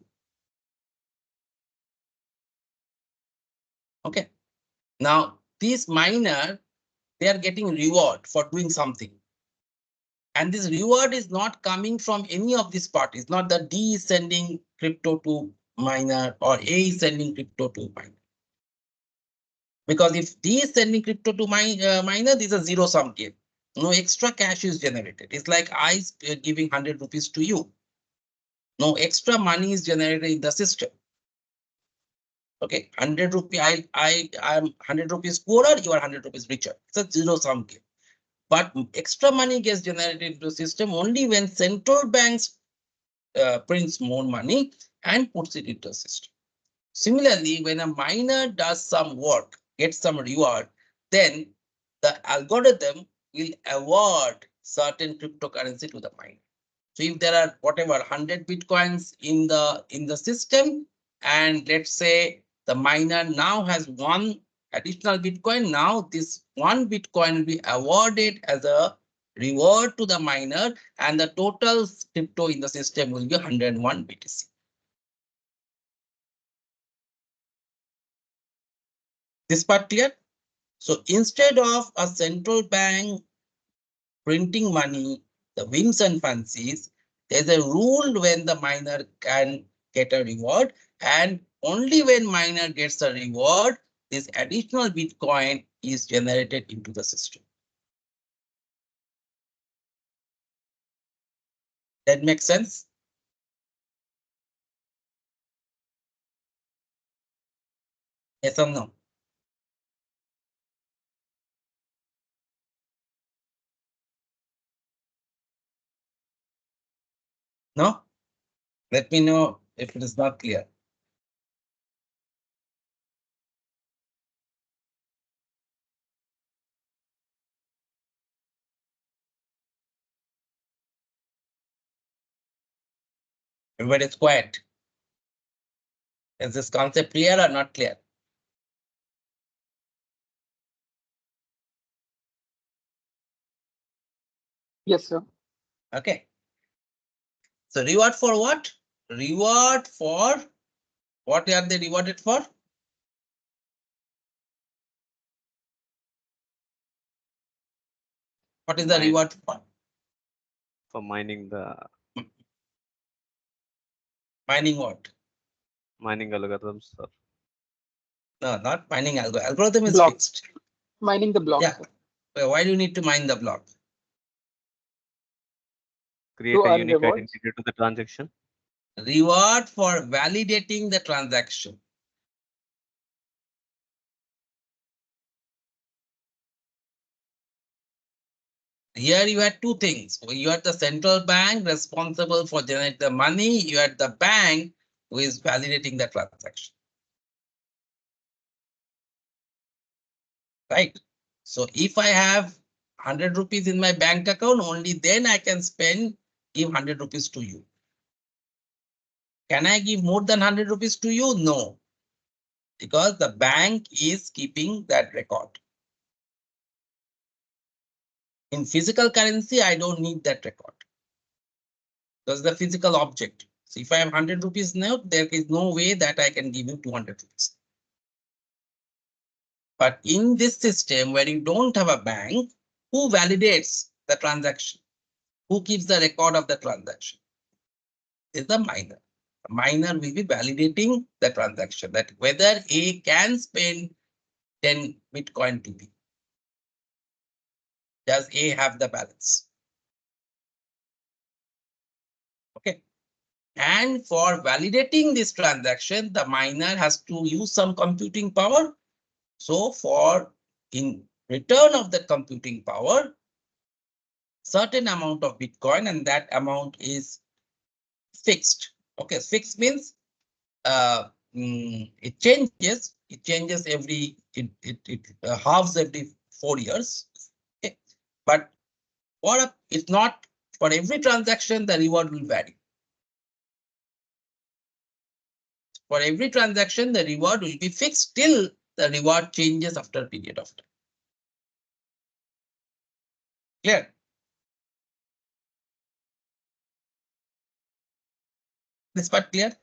Okay. Now, these miners, they are getting reward for doing something. And this reward is not coming from any of these parties, not that D is sending crypto to miner or A is sending crypto to miner. Because if D is sending crypto to miner, this is a zero-sum game. No extra cash is generated. It's like I giving 100 rupees to you. No extra money is generated in the system. Okay, 100 rupee, I'm 100 rupees poorer, you are 100 rupees richer. It's a zero-sum game. But extra money gets generated into the system only when central banks prints more money and puts it into the system. Similarly, when a miner does some work, gets some reward, then the algorithm will award certain cryptocurrency to the miner. So if there are whatever 100 bitcoins in the system, and let's say the miner now has one additional bitcoin, now this one bitcoin will be awarded as a reward to the miner, and the total crypto in the system will be 101 BTC. This part clear? So instead of a central bank printing money, the whims and fancies, there's a rule when the miner can get a reward, and only when miner gets a reward, this additional Bitcoin is generated into the system. That makes sense? Yes or no? No? Let me know if it is not clear. Everybody is quiet. Is this concept clear or not clear? Yes, sir. Okay. So reward for what? Reward for what are they rewarded for? What is the reward for? For mining Mining what? mining algorithms, sir. No, not mining algorithm. Algorithm is Block. fixed. Mining the block. Yeah. Why do you need to mine the block? Create a earn unique rewards. identity to the transaction. Reward for validating the transaction. Here you had two things. You had the central bank responsible for generating the money. You had the bank who is validating the transaction. Right. So if I have 100 rupees in my bank account, only then I can give 100 rupees to you. Can I give more than 100 rupees to you? No. Because the bank is keeping that record. In physical currency, I don't need that record. Because the physical object. So if I have 100 rupees note, there is no way that I can give you 200 rupees. But in this system where you don't have a bank, who validates the transaction? Who keeps the record of the transaction? Is the miner. The miner will be validating the transaction, that whether A can spend 10 Bitcoin to B. Does A have the balance? Okay. And for validating this transaction, the miner has to use some computing power. So in return of the computing power, certain amount of Bitcoin, and that amount is fixed. Okay, fixed means it changes. It changes it halves every 4 years. Okay. But it's not for every transaction, the reward will vary. For every transaction, the reward will be fixed till the reward changes after a period of time. Clear? This part clear?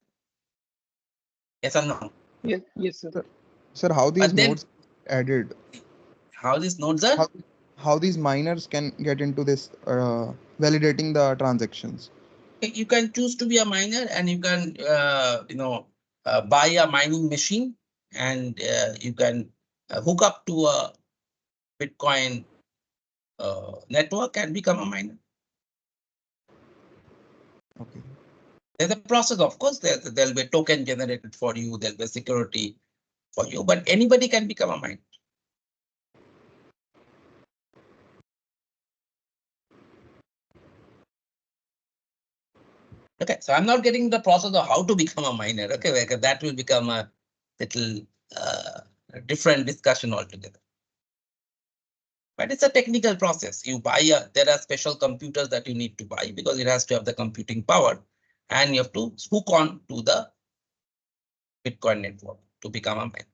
Yes or no? Yes, sir. Sir, how these But then- nodes added? How these nodes are? How these miners can get into this validating the transactions? You can choose to be a miner, and you can buy a mining machine, and you can hook up to a Bitcoin network and become a miner. Okay. There's a process, of course. There'll be a token generated for you. There'll be a security for you, but anybody can become a miner. Okay, so I'm not getting the process of how to become a miner. Okay, because that will become a little different discussion altogether. But it's a technical process. You buy there are special computers that you need to buy because it has to have the computing power, and you have to hook on to the Bitcoin network to become a miner.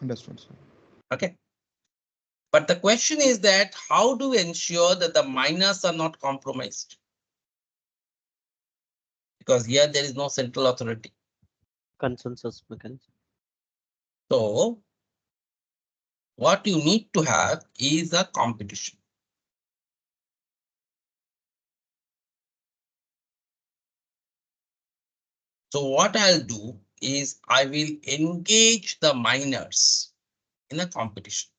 Understood, sir. Okay. But the question is that how do we ensure that the miners are not compromised? Because here there is no central authority. Consensus mechanism. So what you need to have is a competition. So what I'll do is I will engage the miners in a competition.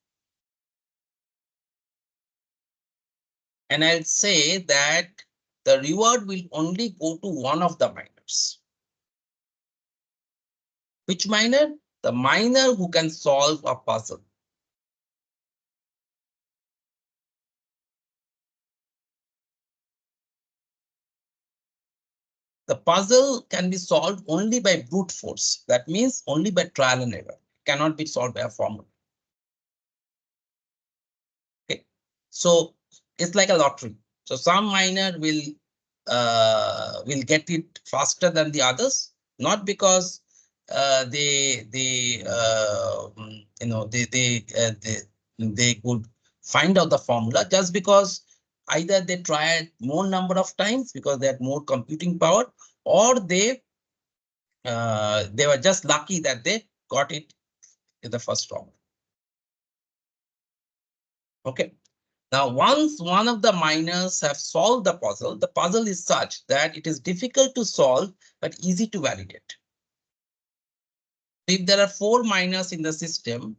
And I'll say that the reward will only go to one of the miners. Which miner? The miner who can solve a puzzle. The puzzle can be solved only by brute force. That means only by trial and error. It cannot be solved by a formula. Okay. So it's like a lottery. So some miner will get it faster than the others, not because they could find out the formula, just because either they tried more number of times because they had more computing power, or they were just lucky that they got it in the first round. Okay. Now, once one of the miners have solved the puzzle is such that it is difficult to solve but easy to validate. If there are 4 miners in the system,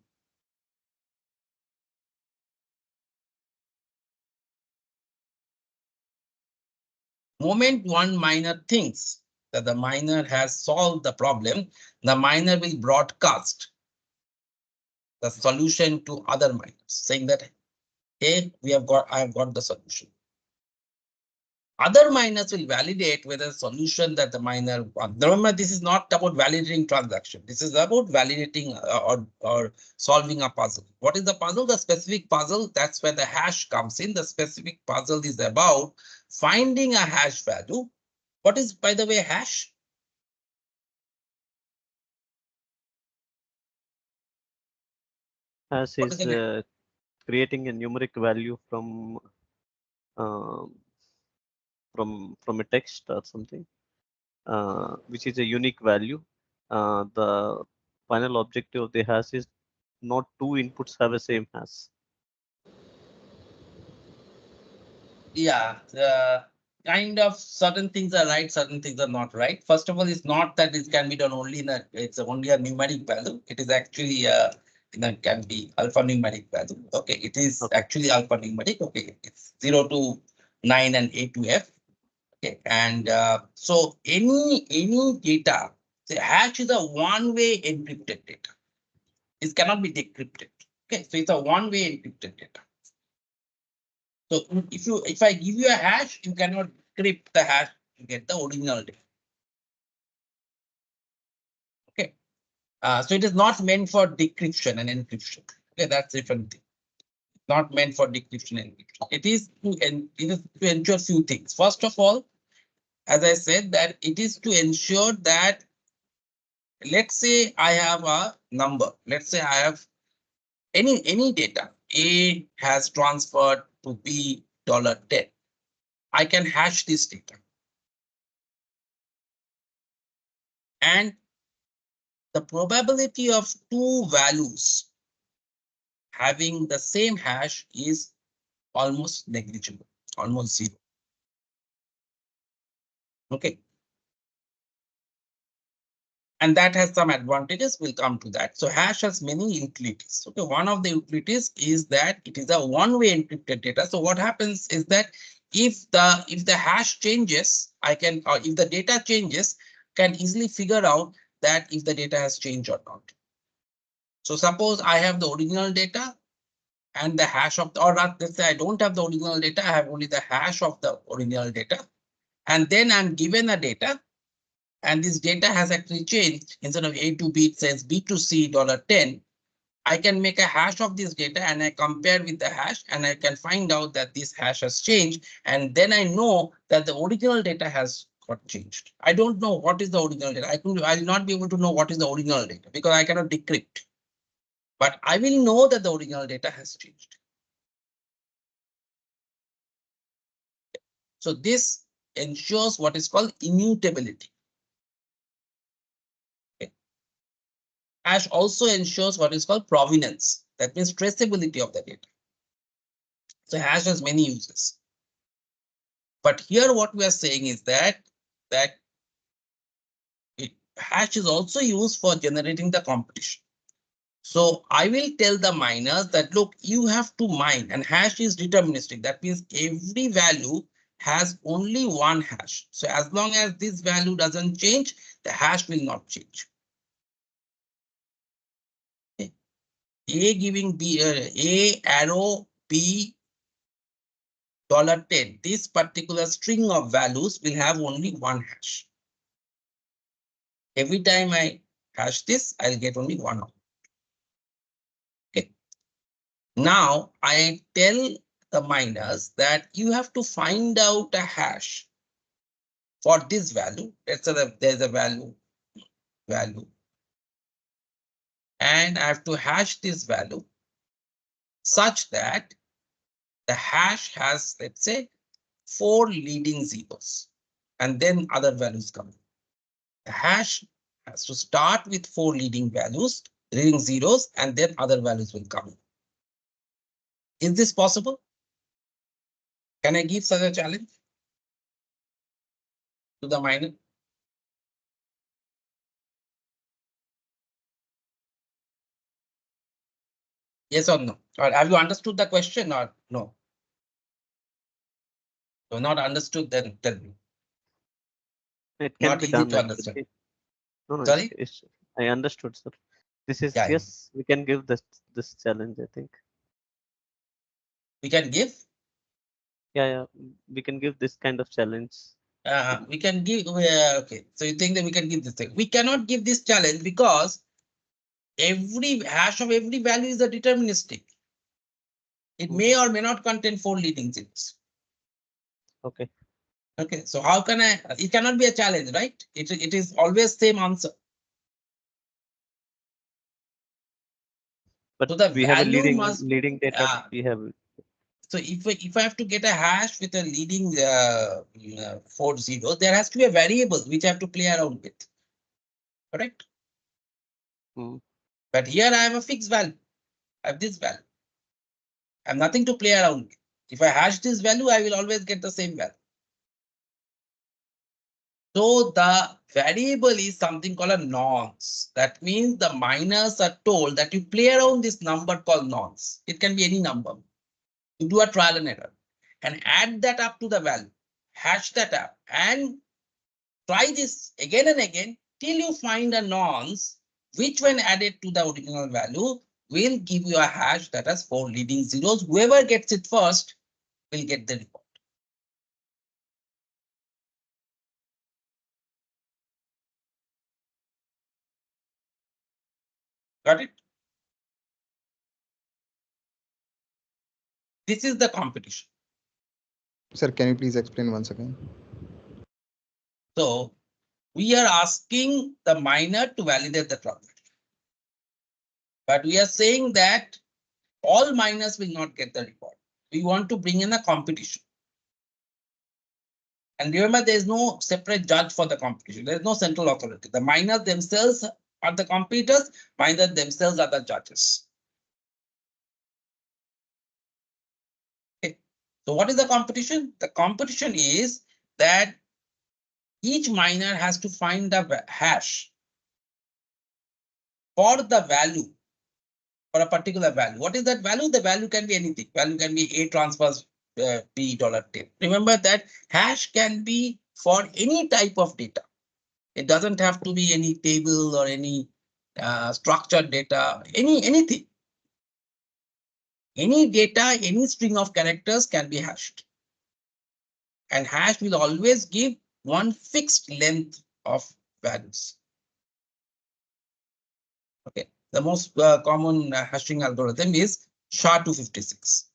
moment one miner thinks that the miner has solved the problem, the miner will broadcast the solution to other miners, saying that, hey, I have got the solution. Other miners will validate whether the solution that the miner wants. Remember, this is not about validating transaction. This is about validating or solving a puzzle. What is the puzzle? The specific puzzle. That's where the hash comes in. The specific puzzle is about finding a hash value. What is, by the way, hash? Hash is creating a numeric value from a text or something, which is a unique value. The final objective of the hash is not two inputs have the same hash. Yeah, kind of certain things are right, certain things are not right. First of all, it's not that it can be done only in it's only a numeric value. It is actually can be alphanumeric value. Okay, it is actually alphanumeric. Okay, it's 0 to 9 and A to F. Okay, and so any data, the hash is a one-way encrypted data. It cannot be decrypted. Okay, so it's a one-way encrypted data. So if I give you a hash, you cannot decrypt the hash to get the original data. Okay, so it is not meant for decryption and encryption. Okay, that's different thing. Not meant for decryption and encryption. It is to ensure few things. First of all, as I said, that it is to ensure that, let's say I have a number. Let's say I have any data. A has transferred to B $10. I can hash this data. And the probability of two values having the same hash is almost negligible, almost zero. Okay. And that has some advantages. We'll come to that. So hash has many utilities. Okay, one of the utilities is that it is a one-way encrypted data. So what happens is that if the hash changes, I can, or if the data changes, can easily figure out that if the data has changed or not. So suppose I have the original data and the hash of the, or let's say I don't have the original data, I have only the hash of the original data. And then I'm given a data, and this data has actually changed. Instead of A to B, it says B to C $10. I can make a hash of this data and I compare with the hash and I can find out that this hash has changed. And then I know that the original data has got changed. I don't know what is the original data. I'll not be able to know what is the original data because I cannot decrypt. But I will know that the original data has changed. So this ensures what is called immutability. Okay. Hash also ensures what is called provenance. That means traceability of the data. So hash has many uses. But here what we are saying is that hash is also used for generating the competition. So I will tell the miners that, look, you have to mine, and hash is deterministic. That means every value has only one hash. So as long as this value doesn't change, the hash will not change. Okay. A giving B, A arrow B $10. This particular string of values will have only one hash. Every time I hash this, I'll get only one. Okay. Now I tell the miners that you have to find out a hash for this value. Let's say that there's a value, and I have to hash this value such that the hash has, let's say, 4 leading zeros, and then other values come. The hash has to start with 4 leading zeros, and then other values will come. Is this possible? Can I give such a challenge to the miner? Yes or no? Or have you understood the question or no? So not understood, then tell me. It can Not be easy done to actually. understand. No, no, Sorry? I understood, sir. This is, Yeah, yes, we can give this challenge, I think. we can give. Yeah, we can give this kind of challenge. We can give. Okay, so you think that we can give this thing? We cannot give this challenge because every hash of every value is a deterministic. It may or may not contain 4 leading zeros. Okay. Okay, so how can I? It cannot be a challenge, right? It is always same answer. But So the we have a value must. leading data. We have. So if I have to get a hash with a leading 4 zeros, there has to be a variable which I have to play around with. Correct? But here I have a fixed value. I have this value. I have nothing to play around with. If I hash this value, I will always get the same value. So the variable is something called a nonce. That means the miners are told that you play around this number called nonce. It can be any number. You do a trial and error and add that up to the value, hash that up and try this again and again till you find a nonce, which when added to the original value will give you a hash that has 4 leading zeros. Whoever gets it first will get the reward. Got it? This is the competition. Sir, can you please explain once again? So we are asking the miner to validate the transaction. But we are saying that all miners will not get the reward. We want to bring in a competition. And remember, there is no separate judge for the competition. There is no central authority. The miners themselves are the competitors, miners themselves are the judges. Okay. So what is the competition? The competition is that each miner has to find the hash for the value, for a particular value. What is that value? The value can be anything. Value can be A transpose B $10. Remember that hash can be for any type of data. It doesn't have to be any table or any structured data, anything. Any data, any string of characters can be hashed. And hash will always give one fixed length of values. Okay, the most common hashing algorithm is SHA-256.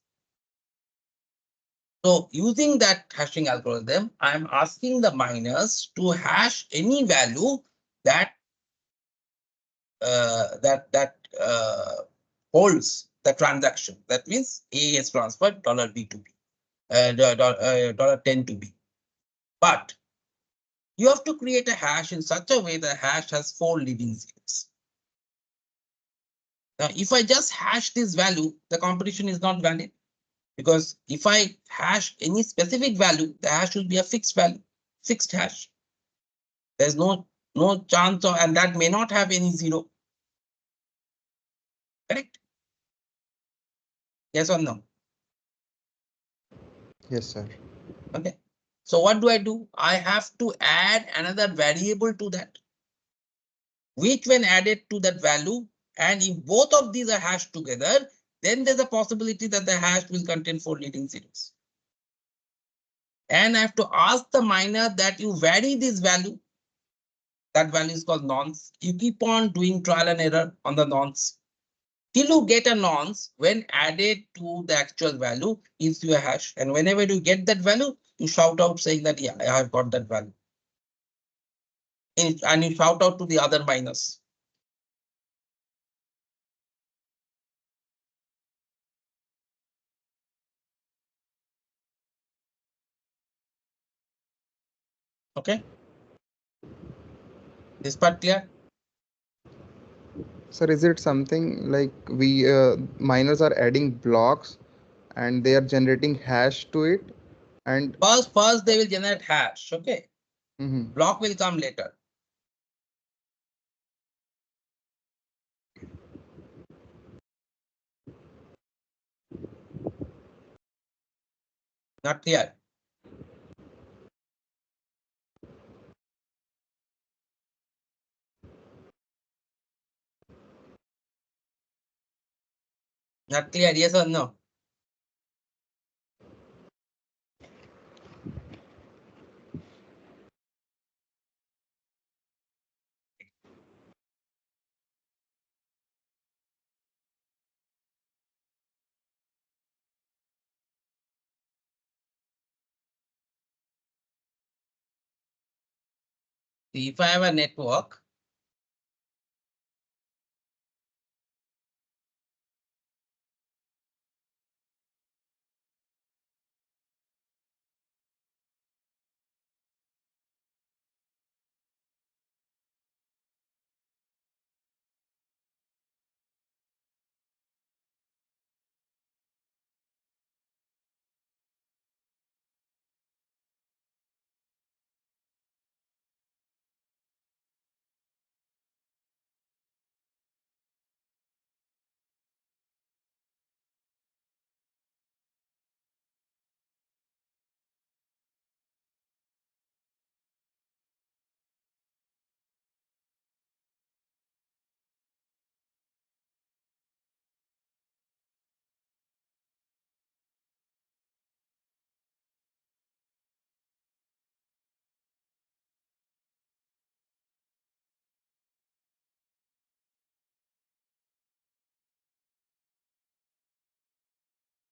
So using that hashing algorithm, I'm asking the miners to hash any value that holds the transaction. That means A is transferred $B to B, $10 to B. But you have to create a hash in such a way that hash has 4 leading zeros. Now, if I just hash this value, the competition is not valid. Because if I hash any specific value, the hash will be a fixed value, fixed hash. There's no chance of, and that may not have any zero. Correct? Yes or no? Yes, sir. Okay. So what do? I have to add another variable to that, which when added to that value, and if both of these are hashed together, then there's a possibility that the hash will contain 4 leading zeros. And I have to ask the miner that you vary this value. That value is called nonce. You keep on doing trial and error on the nonce till you get a nonce. When added to the actual value gives you a hash. And whenever you get that value, you shout out saying that, yeah, I have got that value. And you shout out to the other miners. Okay. This part clear? Sir, is it something like we miners are adding blocks and they are generating hash to it? And first they will generate hash. Okay. Block will come later. Not clear. Not clear, yes or no? If I have a network,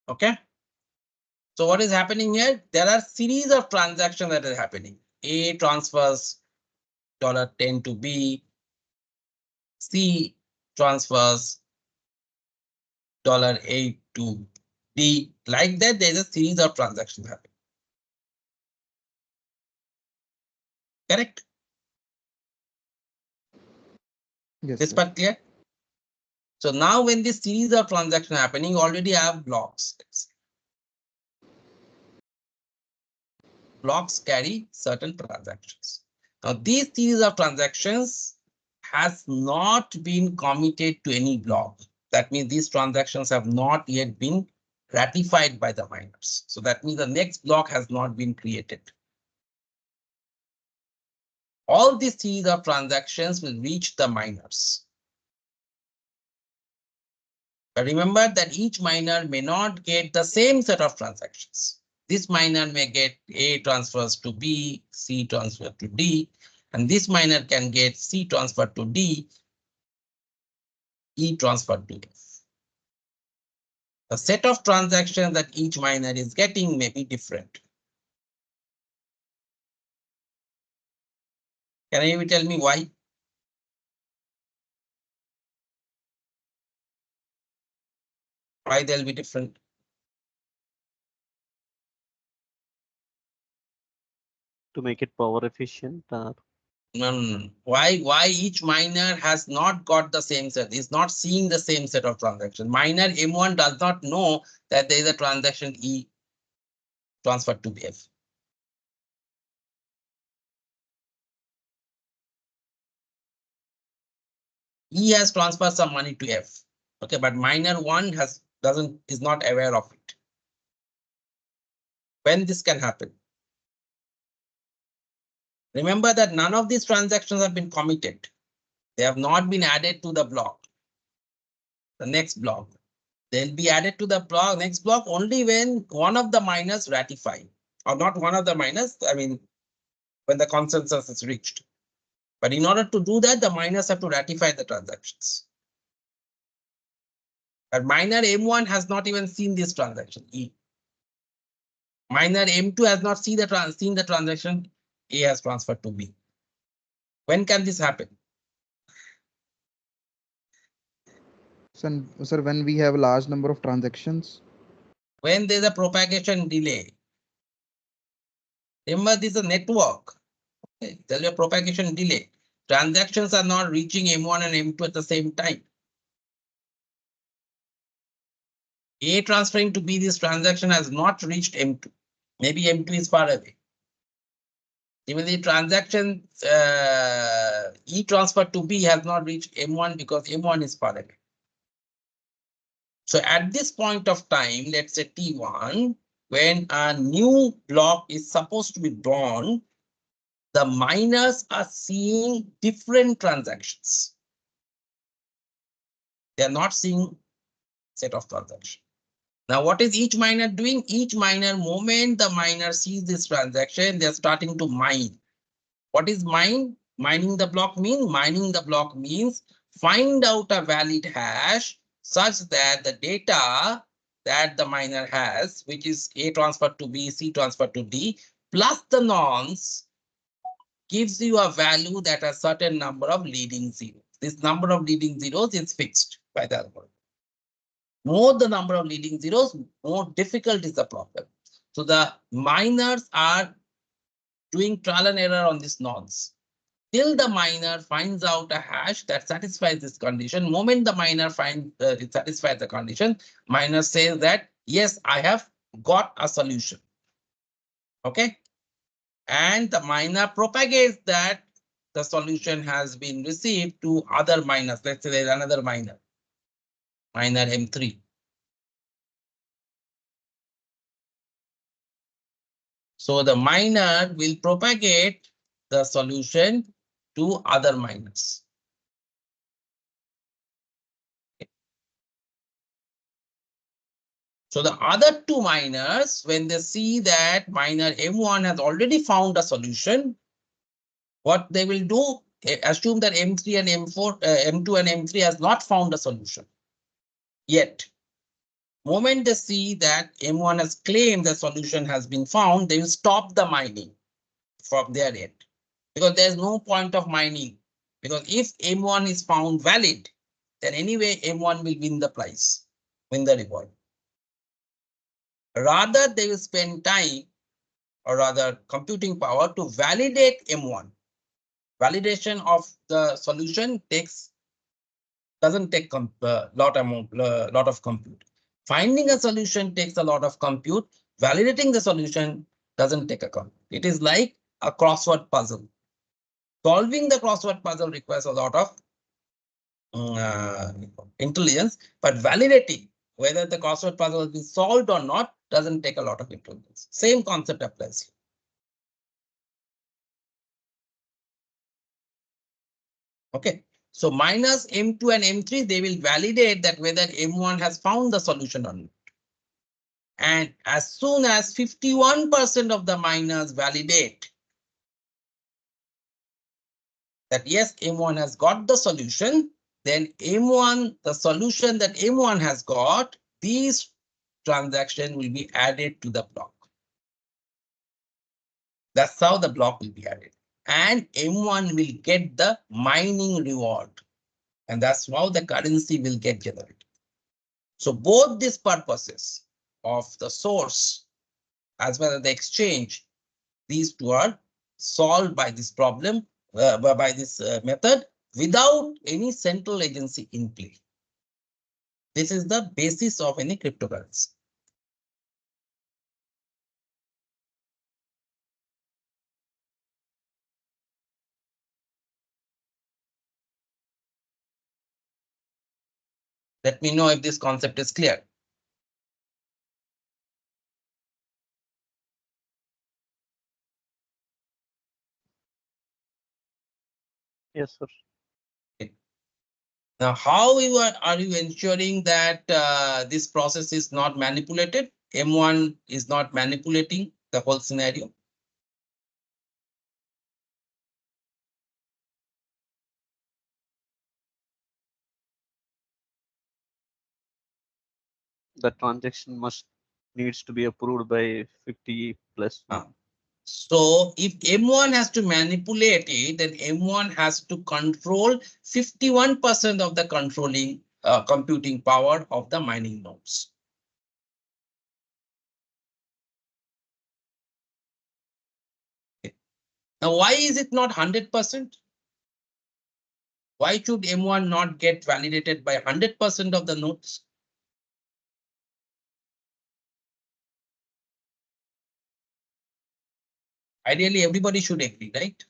okay. So what is happening here? There are series of transactions that are happening. A transfers $10 to B. C transfers $8 to D. Like that, there is a series of transactions happening. Correct? Yes, This sir. part clear? So now when this series of transactions happening, you already have blocks. Blocks carry certain transactions. Now these series of transactions has not been committed to any block. That means these transactions have not yet been ratified by the miners. So that means the next block has not been created. All these series of transactions will reach the miners. But remember that each miner may not get the same set of transactions. This miner may get A transfers to B, C transfer to D, and this miner can get C transfer to D, E transfer to F. The set of transactions that each miner is getting may be different. Can you tell me why? Why they'll be different? To make it power efficient. Why each miner has not got the same set, is not seeing the same set of transactions. Miner M1 does not know that there is a transaction E transferred to F. E has transferred some money to F. Okay, but miner 1 is not aware of it. When this can happen? Remember that none of these transactions have been committed. They have not been added to the block. The next block. They'll be added to the block, next block only when one of the miners ratify. Or not one of the miners, I mean, when the consensus is reached. But in order to do that, the miners have to ratify the transactions. But miner M1 has not even seen this transaction, E. Miner M2 has not seen the transaction, A has transferred to B. When can this happen? Sir, when we have a large number of transactions. When there's a propagation delay. Remember, this is a network. Okay, there'll be a propagation delay. Transactions are not reaching M1 and M2 at the same time. A transferring to B, this transaction has not reached M2. Maybe M2 is far away. Even the transaction E transfer to B has not reached M1 because M1 is far away. So at this point of time, let's say T1, when a new block is supposed to be drawn, the miners are seeing different transactions. They are not seeing set of transactions. Now, what is each miner doing? Each miner, moment the miner sees this transaction, they are starting to mine. What is mine? Mining the block mean? Mining the block means find out a valid hash such that the data that the miner has, which is A transferred to B, C transferred to D, plus the nonce, gives you a value that has certain number of leading zeros. This number of leading zeros is fixed by the algorithm. More the number of leading zeros, more difficult is the problem. So the miners are doing trial and error on this nonce till the miner finds out a hash that satisfies this condition. Moment the miner finds it satisfies the condition, miner says that yes, I have got a solution. Okay, and the miner propagates that the solution has been received to other miners. Let's say there's another miner, miner M3. So the miner will propagate the solution to other miners. So the other two miners, when they see that miner M1 has already found a solution, what they will do, assume that M3 and M4, M2 and M3 has not found a solution yet. Moment they see that M1 has claimed the solution has been found, they will stop the mining from their end, because there's no point of mining. Because if M1 is found valid, then anyway M1 will win the prize, win the reward. Rather, they will spend time, or rather computing power, to validate M1. Validation of the solution doesn't take lot of compute. Finding a solution takes a lot of compute. Validating the solution doesn't take a compute. It is like a crossword puzzle. Solving the crossword puzzle requires a lot of intelligence, but validating whether the crossword puzzle has been solved or not doesn't take a lot of intelligence. Same concept applies here. Okay, so minus M2 and M3, they will validate that whether M1 has found the solution or not. And as soon as 51% of the miners validate that yes, M1 has got the solution, then M1, the solution that M1 has got, these transactions will be added to the block. That's how the block will be added. And M1 will get the mining reward. And that's how the currency will get generated. So both these purposes of the source as well as the exchange, these two are solved by this problem, by this method, without any central agency in play. This is the basis of any cryptocurrency. Let me know if this concept is clear. Yes, sir. Now, how are you ensuring that this process is not manipulated? M1 is not manipulating the whole scenario. The transaction needs to be approved by 50 plus. So if M1 has to manipulate it, then M1 has to control 51% of the controlling computing power of the mining nodes. Okay. Now, why is it not 100%? Why should M1 not get validated by 100% of the nodes? Ideally, everybody should agree, right?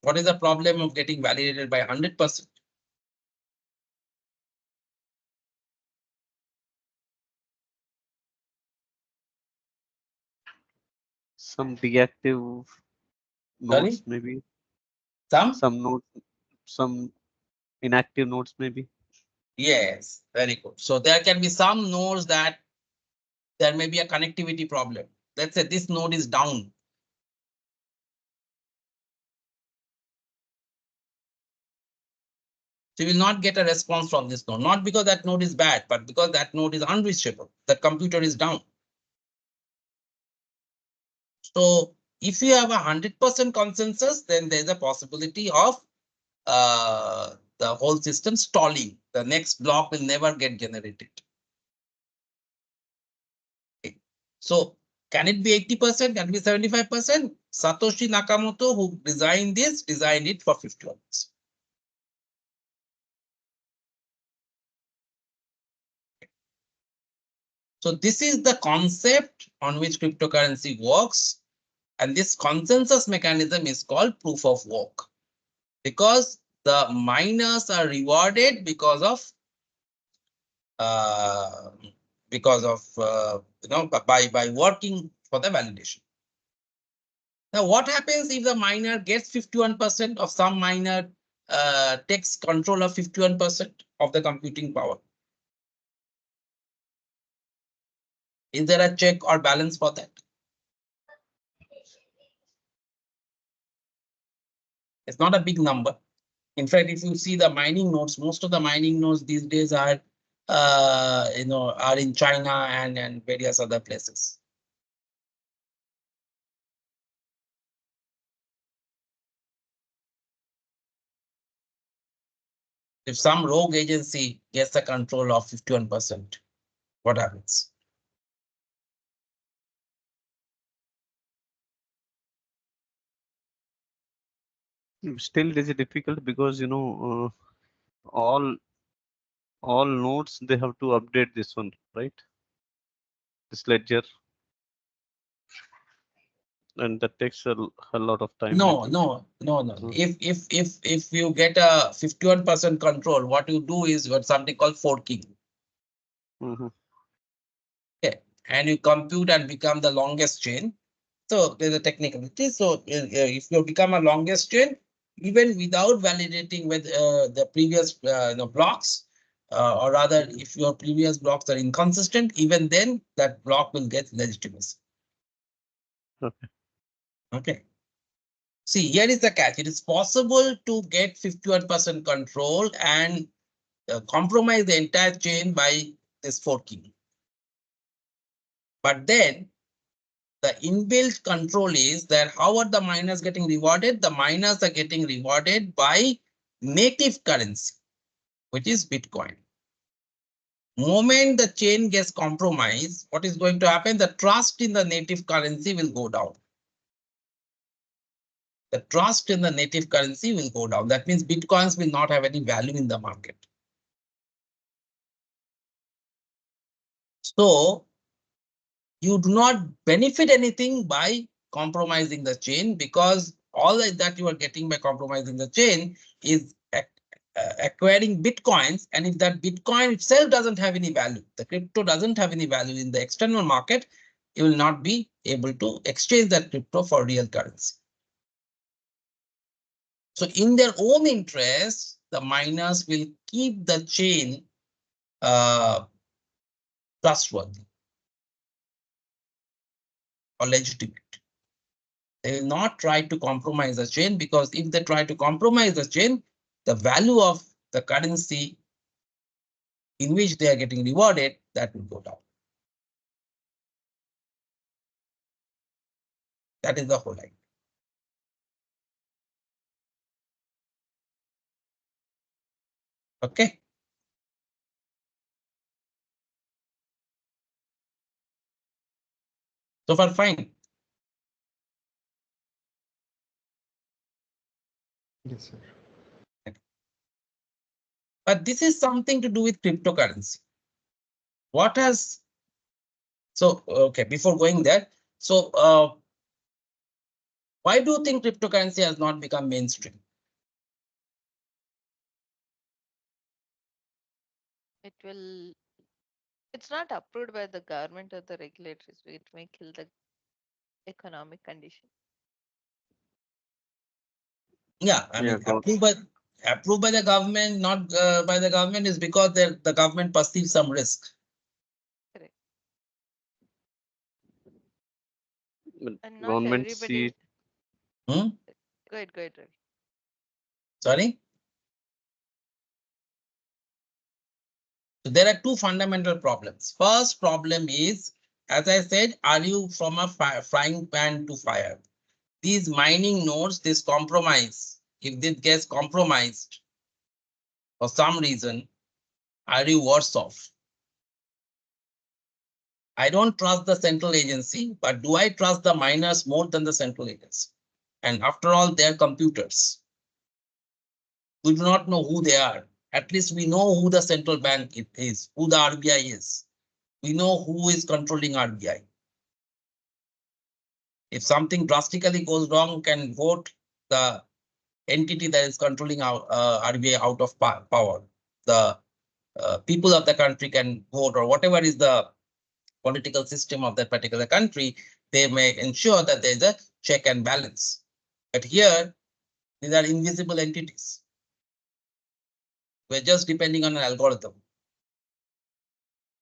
What is the problem of getting validated by 100%? Some deactive nodes, Sorry? maybe. Some? Some nodes, some inactive nodes, maybe. Yes, very good. So there can be some nodes that there may be a connectivity problem. Let's say this node is down. So you will not get a response from this node, not because that node is bad, but because that node is unreachable. The computer is down. So if you have 100% consensus, then there's a possibility of the whole system stalling. The next block will never get generated. Okay. So can it be 80%? Can it be 75%? Satoshi Nakamoto, who designed this, designed it for 51%. So this is the concept on which cryptocurrency works. And this consensus mechanism is called proof of work, because the miners are rewarded because of by working for the validation. Now, what happens if the miner gets 51% of some miner takes control of 51% of the computing power? Is there a check or balance for that? It's not a big number. In fact, if you see the mining nodes, most of the mining nodes these days are are in China and various other places. If some rogue agency gets the control of 51%, what happens? Still, it is difficult because all nodes, they have to update this one, right? This ledger, and that takes a lot of time. No. Mm. If you get a 51% control, what you do is what something called forking. Mhm. Okay, and you compute and become the longest chain. So there's a technicality. So if you become a longest chain, even without validating with the previous blocks, or rather, if your previous blocks are inconsistent, even then that block will get legitimacy. Okay. Okay. See, here is the catch. It is possible to get 51% control and compromise the entire chain by this forking. But then the inbuilt control is that how are the miners getting rewarded? The miners are getting rewarded by native currency, which is Bitcoin. Moment the chain gets compromised, what is going to happen? The trust in the native currency will go down. The trust in the native currency will go down. That means Bitcoins will not have any value in the market. So you do not benefit anything by compromising the chain, because all that you are getting by compromising the chain is acquiring Bitcoins. And if that Bitcoin itself doesn't have any value, the crypto doesn't have any value in the external market, you will not be able to exchange that crypto for real currency. So in their own interest, the miners will keep the chain trustworthy or legitimate. They will not try to compromise the chain, because if they try to compromise the chain, the value of the currency in which they are getting rewarded, that will go down. That is the whole idea. Okay. So far, fine. Yes, sir. But this is something to do with cryptocurrency. What has, so, okay, before going there, so why do you think cryptocurrency has not become mainstream? It's not approved by the government or the regulators, so it may kill the economic condition. Yeah, I mean, approved by the government, not by the government, is because the government perceives some risk. Correct. But And not government everybody. sees Hmm? Go ahead, Ravi. Sorry. So there are two fundamental problems. First problem is, as I said, are you from a frying pan to fire? These mining nodes, this compromise, if this gets compromised for some reason, are you worse off? I don't trust the central agency, but do I trust the miners more than the central agency? And after all, they're computers. We do not know who they are. At least we know who the central bank is, who the RBI is. We know who is controlling RBI. If something drastically goes wrong, can vote the entity that is controlling RBI out of power. The people of the country can vote, or whatever is the political system of that particular country, they may ensure that there is a check and balance. But here, these are invisible entities. We're just depending on an algorithm.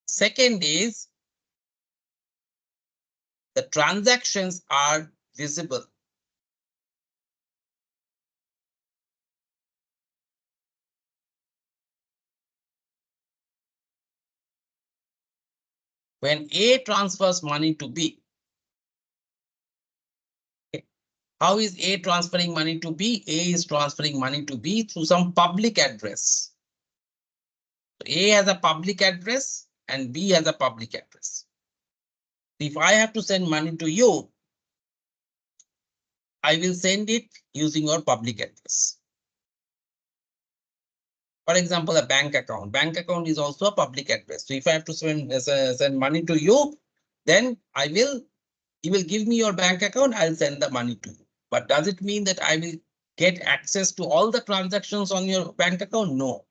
Second is, the transactions are visible. When A transfers money to B, how is A transferring money to B? A is transferring money to B through some public address. So A has a public address and B has a public address. If I have to send money to you, I will send it using your public address. For example, a bank account. Bank account is also a public address. So if I have to send money to you, then you will give me your bank account, I'll send the money to you. But does it mean that I will get access to all the transactions on your bank account? No.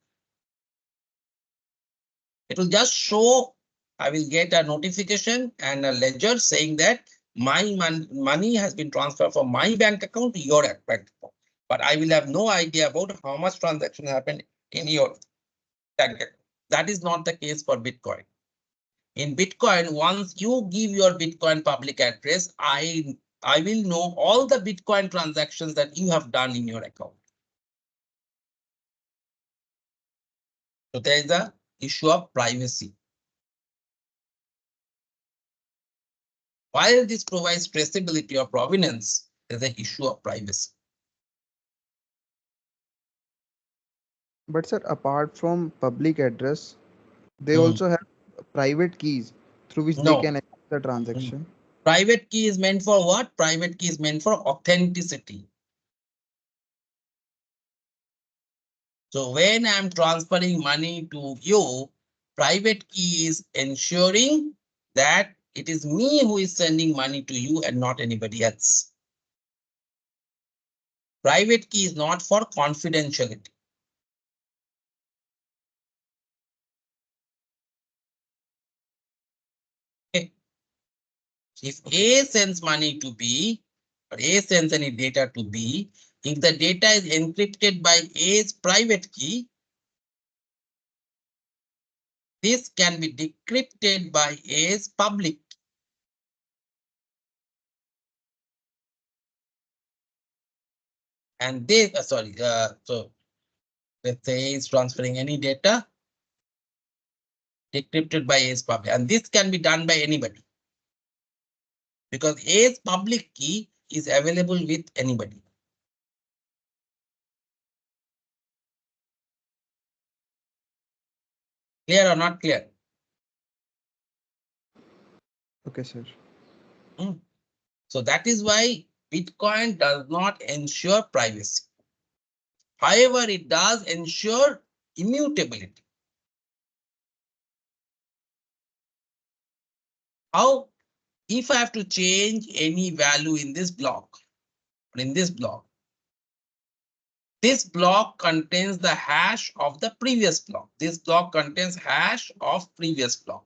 It will just show, I will get a notification and a ledger saying that my money has been transferred from my bank account to your bank account. But I will have no idea about how much transaction happened in your bank account. That is not the case for Bitcoin. In Bitcoin, once you give your Bitcoin public address, I will know all the Bitcoin transactions that you have done in your account. So there is a issue of privacy. While this provides traceability of provenance, there's an issue of privacy. But sir, apart from public address, they also have private keys through which they No. can access the transaction. Private key is meant for what? Private key is meant for authenticity. So when I'm transferring money to you, private key is ensuring that it is me who is sending money to you and not anybody else. Private key is not for confidentiality. Okay. If A sends money to B, or A sends any data to B, if the data is encrypted by A's private key, this can be decrypted by A's public key. And they, so let's say A is transferring any data decrypted by A's public, and this can be done by anybody because A's public key is available with anybody. Clear or not clear? Okay, sir. So that is why Bitcoin does not ensure privacy. However, it does ensure immutability. How? If I have to change any value in this block, this block contains the hash of the previous block. This block contains hash of previous block.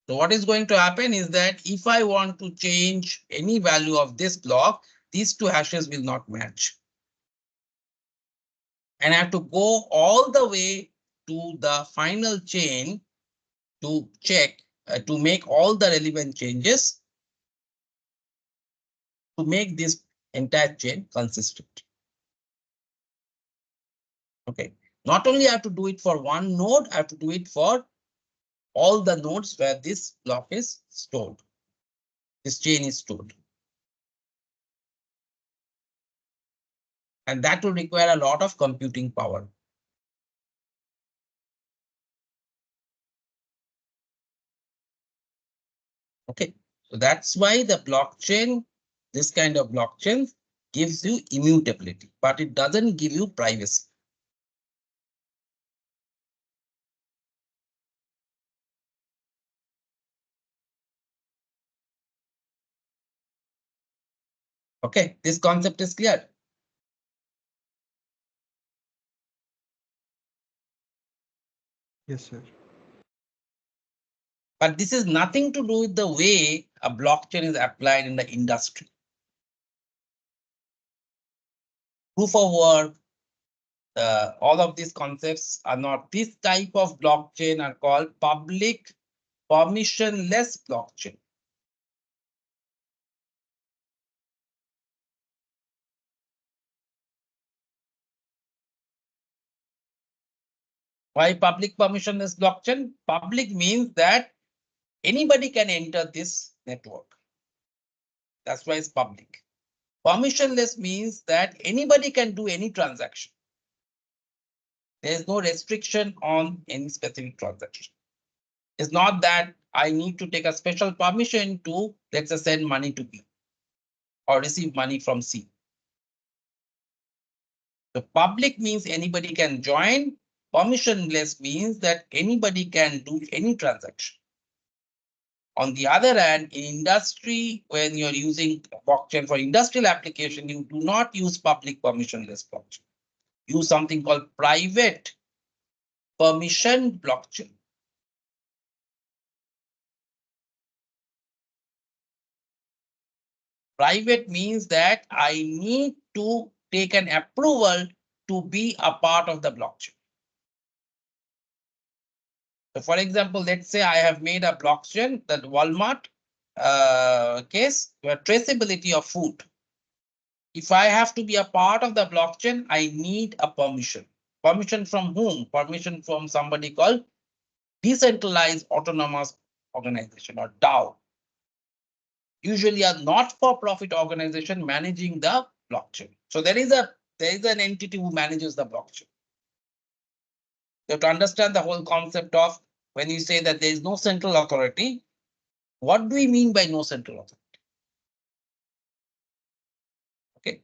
So what is going to happen is that if I want to change any value of this block, these two hashes will not match. And I have to go all the way to the final chain to check, to make all the relevant changes to make this entire chain consistent. Okay. Not only I have to do it for one node, I have to do it for all the nodes where this block is stored. This chain is stored. And that will require a lot of computing power. Okay, so that's why the blockchain, this kind of blockchain gives you immutability, but it doesn't give you privacy. Okay, this concept is clear. Yes, sir. But this is nothing to do with the way a blockchain is applied in the industry. Proof of work, all of these concepts are not. This type of blockchain are called public permissionless blockchain. Why public permissionless blockchain? Public means that anybody can enter this network. That's why it's public. Permissionless means that anybody can do any transaction. There is no restriction on any specific transaction. It's not that I need to take a special permission to, let's say, send money to B or receive money from C. The public means anybody can join. Permissionless means that anybody can do any transaction. On the other hand, in industry, when you're using blockchain for industrial application, you do not use public permissionless blockchain. Use something called private permission blockchain. Private means that I need to take an approval to be a part of the blockchain. So for example, let's say I have made a blockchain, that Walmart case, where traceability of food. If I have to be a part of the blockchain, I need a permission. Permission from whom? Permission from somebody called Decentralized Autonomous Organization, or DAO. Usually a not-for-profit organization managing the blockchain. So there is an entity who manages the blockchain. You have to understand the whole concept of when you say that there is no central authority, what do we mean by no central authority? Okay.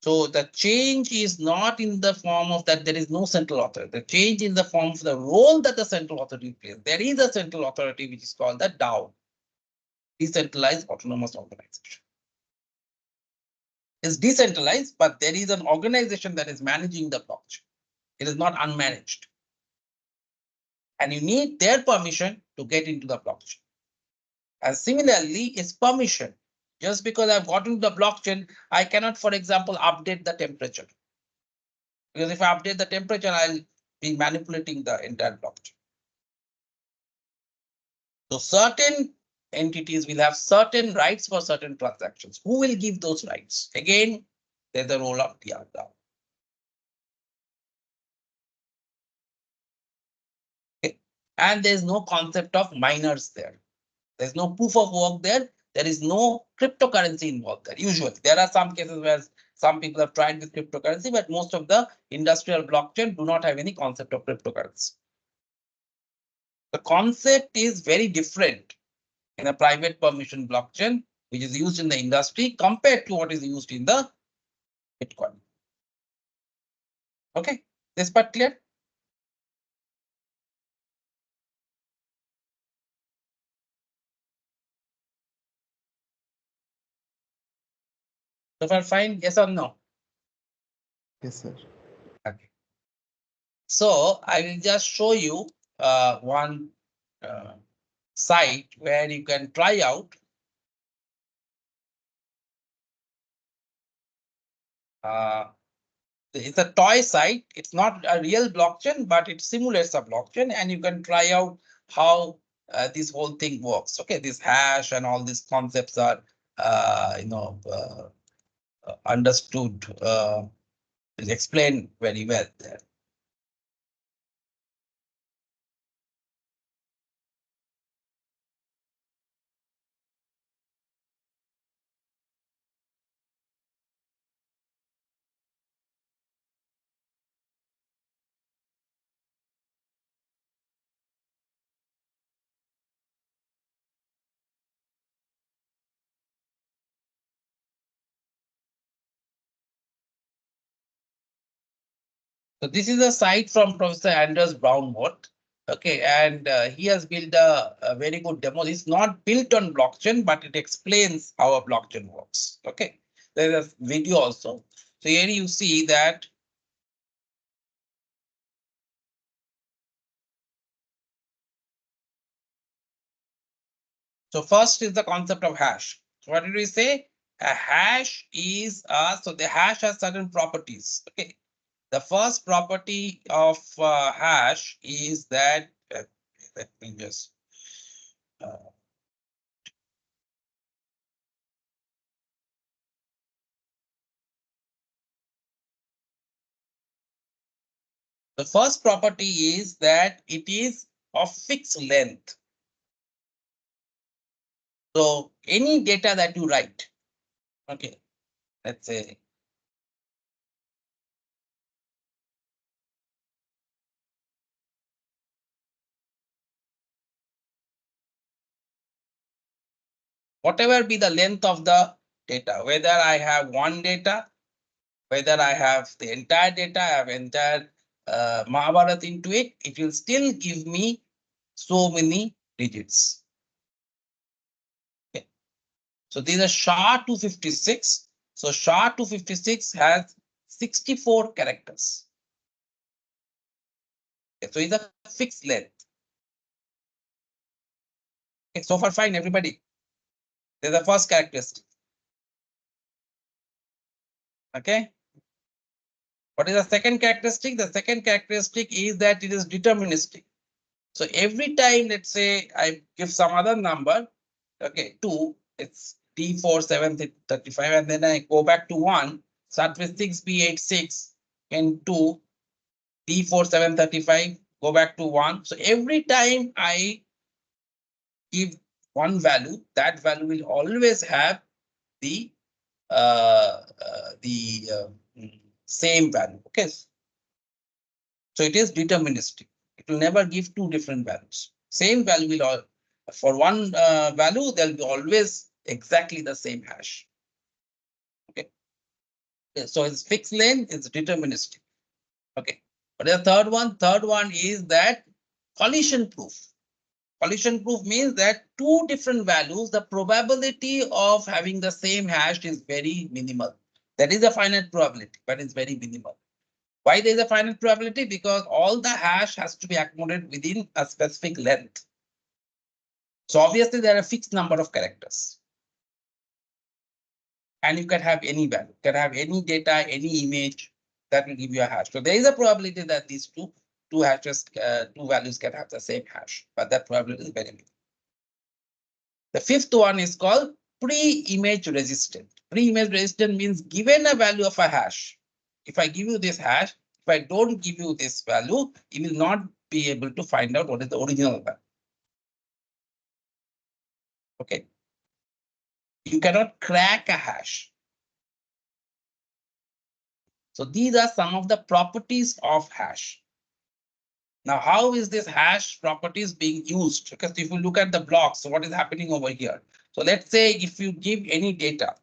So the change is not in the form of that there is no central authority. The change in the form of the role that the central authority plays. There is a central authority which is called the DAO, Decentralized Autonomous Organization. It's decentralized, but there is an organization that is managing the blockchain. It is not unmanaged. And you need their permission to get into the blockchain. And similarly, it's permission. Just because I've got into the blockchain, I cannot, for example, update the temperature. Because if I update the temperature, I'll be manipulating the entire blockchain. So certain entities will have certain rights for certain transactions. Who will give those rights? Again, there's the role of DAO. Okay. And there's no concept of miners there. There's no proof of work there. There is no cryptocurrency involved there. Usually, there are some cases where some people have tried with cryptocurrency, but most of the industrial blockchain do not have any concept of cryptocurrency. The concept is very different in a private permission blockchain, which is used in the industry compared to what is used in the Bitcoin. Okay, this part clear? So far fine, yes or no? Yes, sir. Okay. So I will just show you one site where you can try out it's a toy site. It's not a real blockchain, but it simulates a blockchain, and you can try out how this whole thing works. Okay, this hash and all these concepts are understood, explained very well there. So this is a site from Professor Anders Brownwood. Okay, and he has built a very good demo. It's not built on blockchain, but it explains how a blockchain works. Okay, there is a video also. So here you see that so first is the concept of hash. So what did we say? A hash is so the hash has certain properties. Okay, the first property of hash is that let me just the first property is that it is of fixed length. So any data that you write, okay, let's say whatever be the length of the data, whether I have one data, whether I have the entire data, I have entire Mahabharata into it, it will still give me so many digits. Okay. So these are SHA-256. So SHA-256 has 64 characters. Okay. So it's a fixed length. Okay. So far fine, everybody. There's the first characteristic. Okay. What is the second characteristic? The second characteristic is that it is deterministic. So every time, let's say I give some other number, okay, 2, it's D4735, and then I go back to 1, start with 6B86 and 2, D4735, go back to 1. So every time I give one value, that value will always have the same value. Okay. So it is deterministic. It will never give two different values. Same value will all for one value, there will be always exactly the same hash. Okay. So it's fixed length, it's deterministic. Okay. But the third one? Third one is that collision proof. Collision proof means that two different values, the probability of having the same hash is very minimal. That is a finite probability, but it's very minimal. Why there is a finite probability? Because all the hash has to be accommodated within a specific length. So obviously there are a fixed number of characters. And you can have any value, you can have any data, any image that will give you a hash. So there is a probability that these two hashes, two values can have the same hash, but that probability is very minimal. The fifth one is called pre-image resistant. Pre-image resistant means given a value of a hash. If I give you this hash, if I don't give you this value, you will not be able to find out what is the original value. Okay. You cannot crack a hash. So these are some of the properties of hash. Now, how is this hash properties being used? Because if you look at the blocks, so what is happening over here? So let's say if you give any data.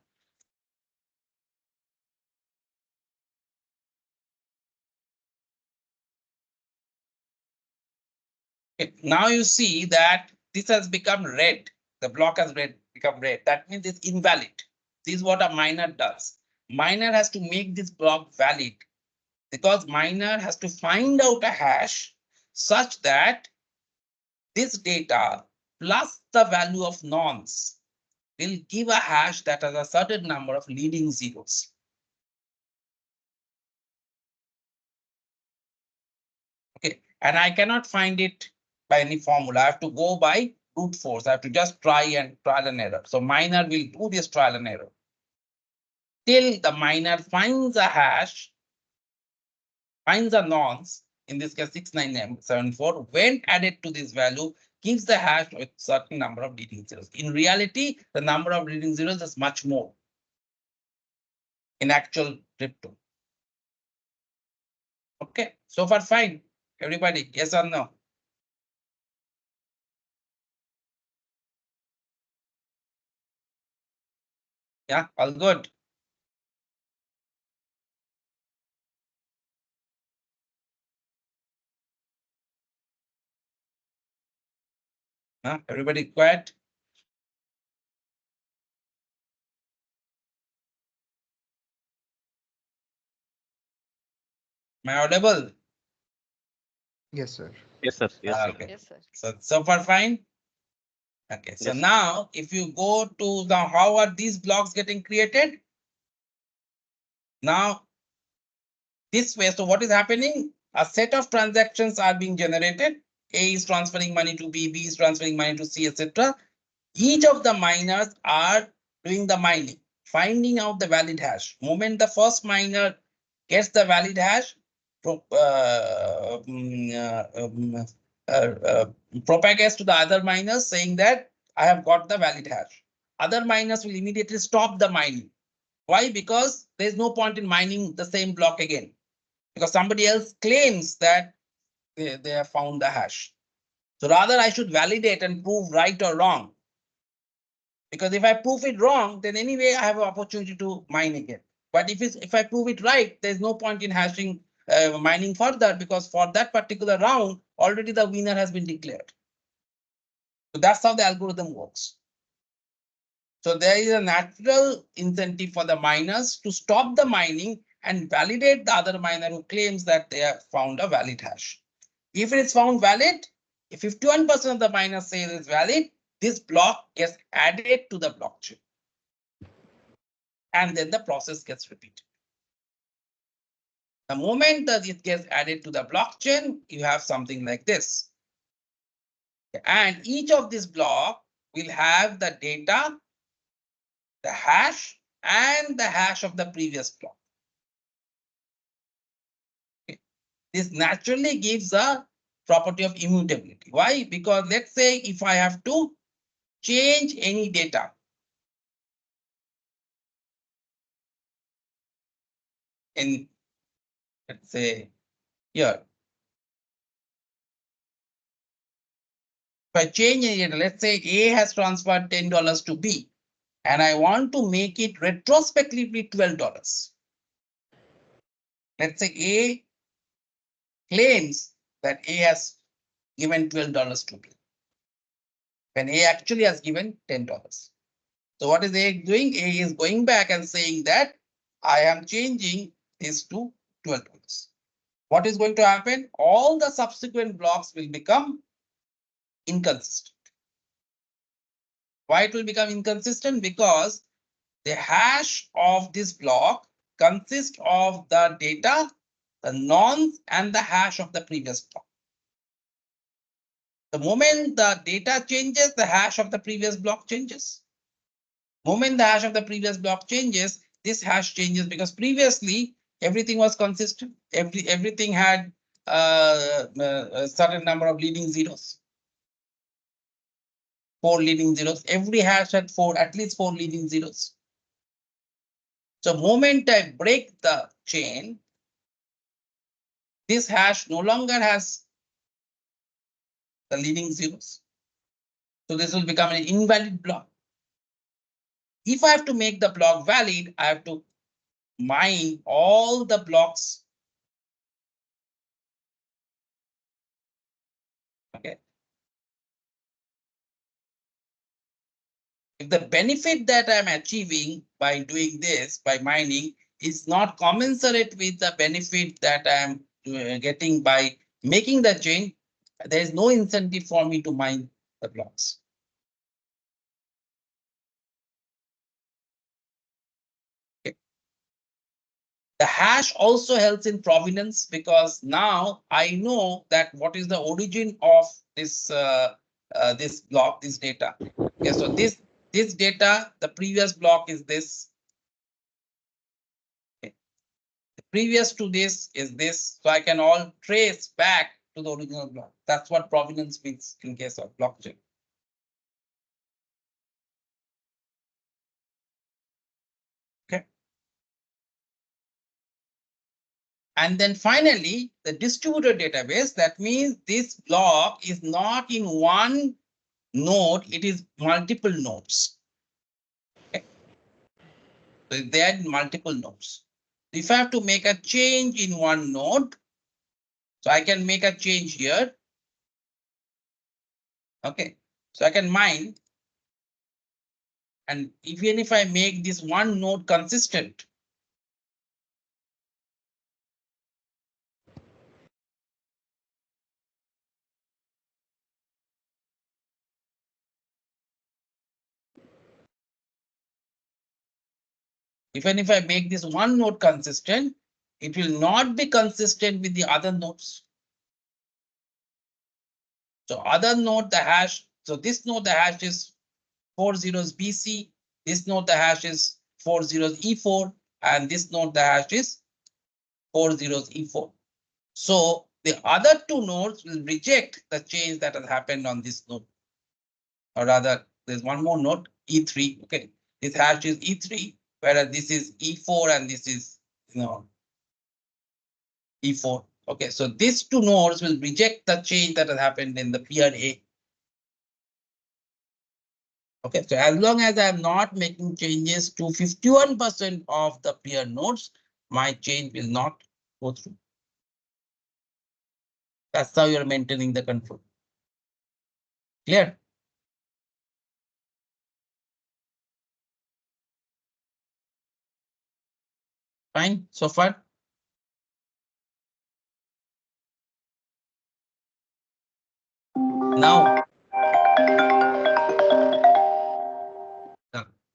Okay, now you see that this has become red. The block has become red. That means it's invalid. This is what a miner does. Miner has to make this block valid because miner has to find out a hash such that this data plus the value of nonce will give a hash that has a certain number of leading zeros. Okay, and I cannot find it by any formula. I have to go by brute force. I have to just try and error. So miner will do this trial and error till the miner finds a hash, finds a nonce, in this case 69974, when added to this value, gives the hash with certain number of leading zeros. In reality, the number of leading zeros is much more in actual crypto. Okay, so far fine. Everybody, yes or no? Yeah, all good. Everybody quiet? Am I audible? Yes, sir. Yes, sir. Yes, sir. Okay. Yes, sir. So far fine. Okay, so Yes. now if you go to the how are these blocks getting created? Now this way, so what is happening? A set of transactions are being generated. A is transferring money to B, B is transferring money to C, etc. Each of the miners are doing the mining, finding out the valid hash. Moment the first miner gets the valid hash, propagates to the other miners saying that I have got the valid hash. Other miners will immediately stop the mining. Why? Because there's no point in mining the same block again, because somebody else claims that they have found the hash. So rather I should validate and prove right or wrong. Because if I prove it wrong, then anyway I have an opportunity to mine again. But if I prove it right, there's no point in hashing mining further, because for that particular round, already the winner has been declared. So that's how the algorithm works. So there is a natural incentive for the miners to stop the mining and validate the other miner who claims that they have found a valid hash. If it is found valid, if 51% of the miners say it is valid, this block gets added to the blockchain. And then the process gets repeated. The moment that it gets added to the blockchain, you have something like this. And each of these blocks will have the data, the hash, and the hash of the previous block. This naturally gives a property of immutability. Why? Because let's say if I have to change any data in, let's say here, if I change any data, let's say A has transferred $10 to B, and I want to make it retrospectively $12. Let's say A claims that A has given $12 to B, when A actually has given $10. So what is A doing? A is going back and saying that I am changing this to $12. What is going to happen? All the subsequent blocks will become inconsistent. Why it will become inconsistent? Because the hash of this block consists of the data, the nonce, and the hash of the previous block. The moment the data changes, the hash of the previous block changes. Moment the hash of the previous block changes, this hash changes, because previously everything was consistent. Everything had a certain number of leading zeros. 4 leading zeros. Every hash had at least 4 leading zeros. So moment I break the chain, this hash no longer has the leading zeros. So this will become an invalid block. If I have to make the block valid, I have to mine all the blocks. Okay. If the benefit that I'm achieving by doing this, by mining, is not commensurate with the benefit that I'm getting by making the chain, there is no incentive for me to mine the blocks. The hash also helps in provenance because now I know that what is the origin of this this block, this data. Okay, so this data, the previous block is this. Okay. The previous to this is this, so I can all trace back to the original block. That's what provenance means in case of blockchain. Okay. And then finally, the distributed database, that means this block is not in one node, it is multiple nodes. Okay. So they are multiple nodes. If I have to make a change in one node, so I can make a change here. Okay, so I can mine. And even if I make this one node consistent, even if I make this one node consistent, it will not be consistent with the other nodes. So other node, the hash, so this node, the hash is 4 zeros BC. This node, the hash is 4 zeros E4. And this node, the hash is 4 zeros E4. So the other two nodes will reject the change that has happened on this node. Or rather, there's one more node, E3. Okay, this hash is E3, whereas this is E4 and this is, E4. Okay, so these two nodes will reject the change that has happened in the peer A. Okay, so as long as I'm not making changes to 51% of the peer nodes, my change will not go through. That's how you're maintaining the control. Clear? Fine so far? Now,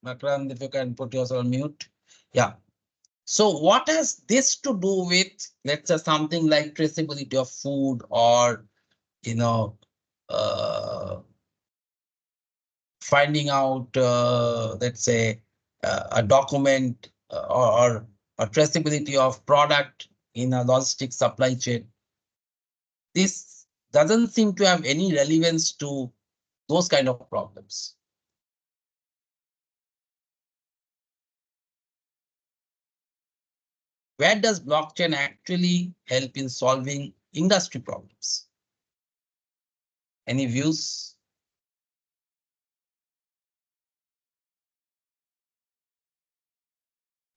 Makram, if you can put yourself on mute. Yeah. So what has this to do with, let's say, something like traceability of food or, finding out, let's say, a document or traceability of product in a logistics supply chain? This doesn't seem to have any relevance to those kind of problems. Where does blockchain actually help in solving industry problems? Any views?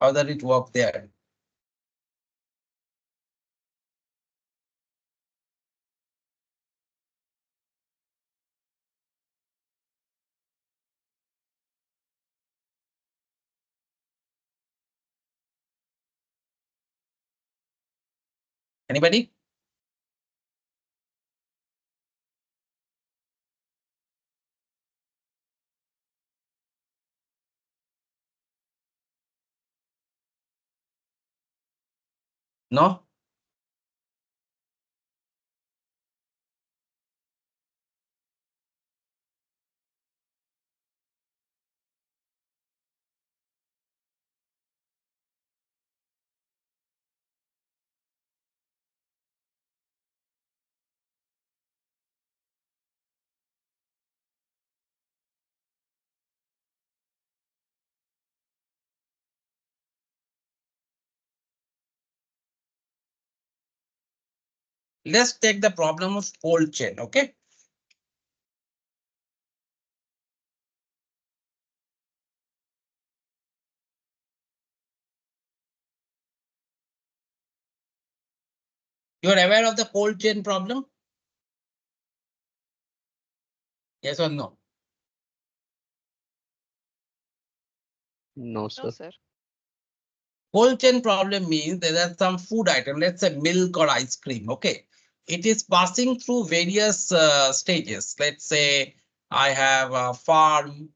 How does it work there? Anybody? No? Let's take the problem of cold chain, okay? You are aware of the cold chain problem? Yes or no? No, sir. No, sir. Cold chain problem means there are some food item, let's say milk or ice cream, okay? It is passing through various stages. Let's say I have a farm.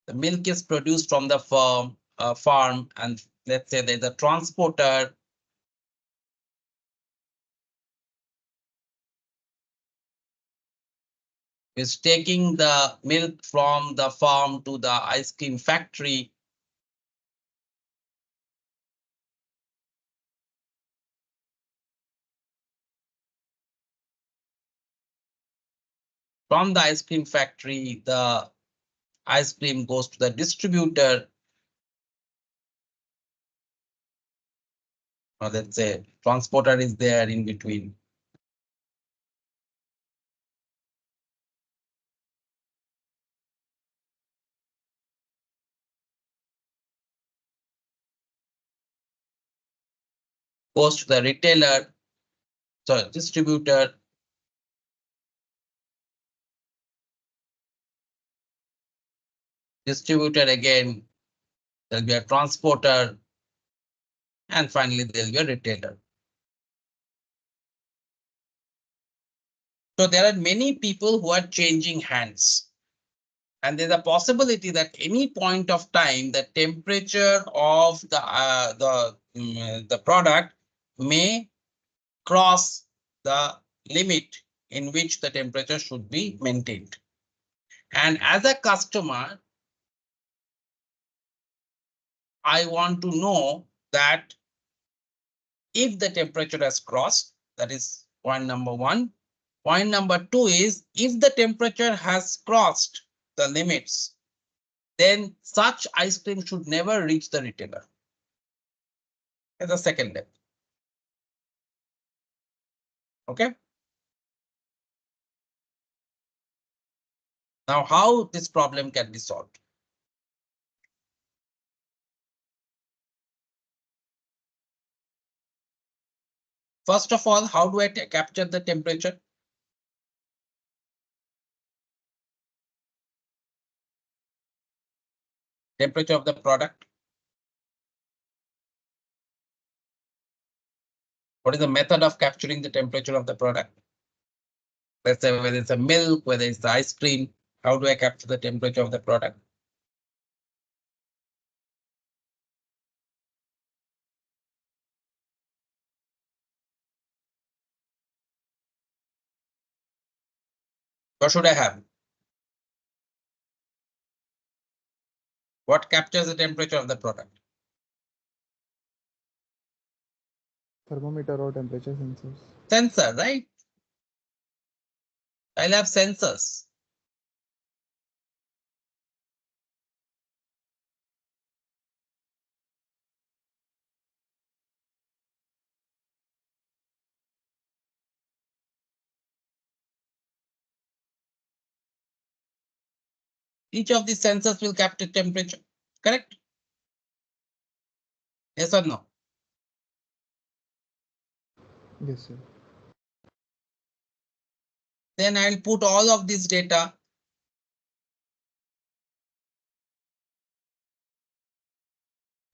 The milk is produced from the farm, and let's say there's a transporter is taking the milk from the farm to the ice cream factory. From the ice cream factory, the ice cream goes to the distributor. Or let's say transporter is there in between. Goes to the retailer, sorry, distributor. Distributor again, there'll be a transporter, and finally there'll be a retailer. So there are many people who are changing hands. And there's a possibility that any point of time, the temperature of the product may cross the limit in which the temperature should be maintained. And as a customer, I want to know that if the temperature has crossed, that is point number one. Point number two is if the temperature has crossed the limits, then such ice cream should never reach the retailer. As a second step. Okay. Now, how this problem can be solved? First of all, how do I capture the temperature? Temperature of the product. What is the method of capturing the temperature of the product? Let's say whether it's a milk, whether it's the ice cream, how do I capture the temperature of the product? What should I have? What captures the temperature of the product? Thermometer or temperature sensors. Sensor, right? I'll have sensors. Each of these sensors will capture temperature, correct? Yes or no? Yes, sir. Then I'll put all of this data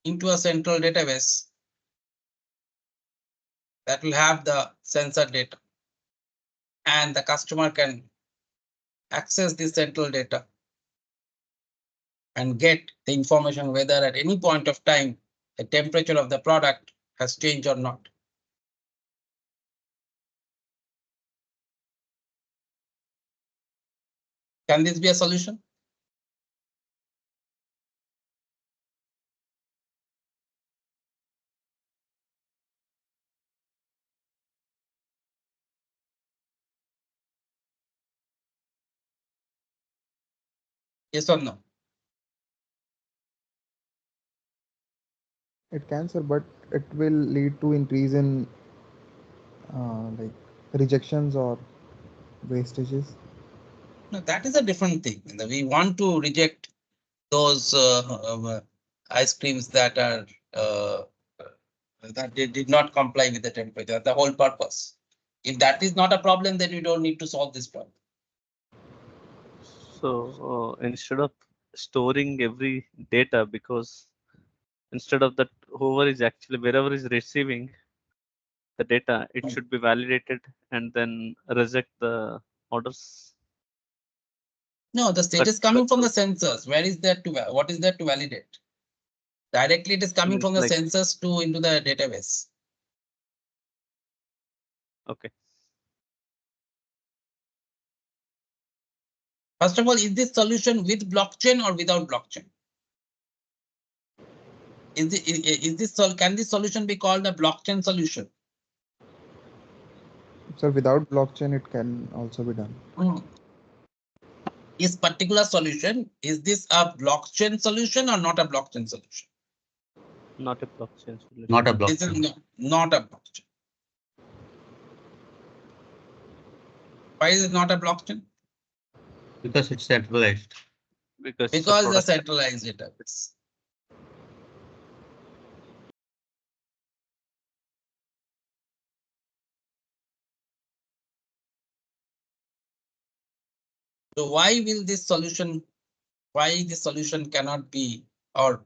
into a central database that will have the sensor data, and the customer can access this central data and get the information whether at any point of time the temperature of the product has changed or not. Can this be a solution? Yes or no? It can, sir, but it will lead to increase in like rejections or wastages. No, that is a different thing. We want to reject those ice creams that are that they did not comply with the temperature. The whole purpose. If that is not a problem, then you don't need to solve this problem. So instead of storing every data, because instead of that, whoever is actually wherever is receiving the data, it should be validated and then reject the orders. No, the state is coming from the sensors. Where is that to, what is that to validate? Directly it is coming Means from the like- sensors to into the database. Okay. First of all, is this solution with blockchain or without blockchain? Can this solution be called a blockchain solution? So without blockchain, it can also be done. This particular solution, is this a blockchain solution or not a blockchain solution? Not a blockchain solution. Not a This is blockchain. not a blockchain. Why is it not a blockchain? Because it's centralized. Because Because the centralized database. So why will this solution, why this solution cannot be, or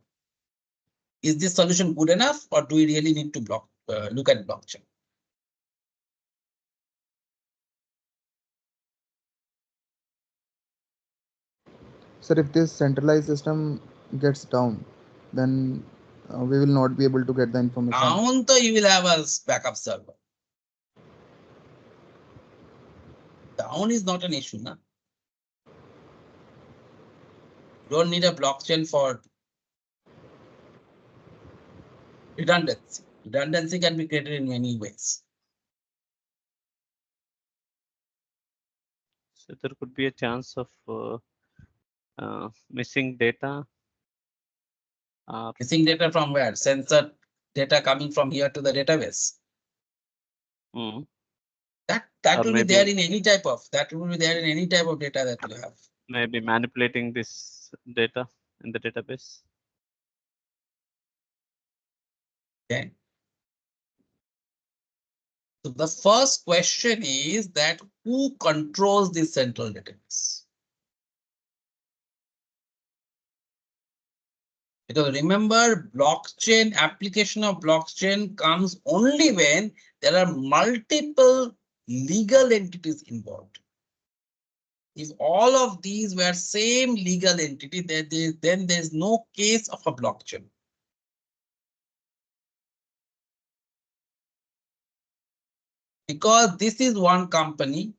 is this solution good enough, or do we really need to look at blockchain? Sir, if this centralized system gets down, then we will not be able to get the information. Down, so you will have a backup server. Down is not an issue, na? You don't need a blockchain for redundancy. Redundancy can be created in many ways. So there could be a chance of missing data. Missing data from where? Sensor data coming from here to the database. That Or will be there in any type of data that you have. Maybe manipulating this data in the database. Okay. So the first question is that who controls the central database? Because remember, blockchain application of blockchain comes only when there are multiple legal entities involved. If all of these were same legal entity, then there's no case of a blockchain. Because this is one company,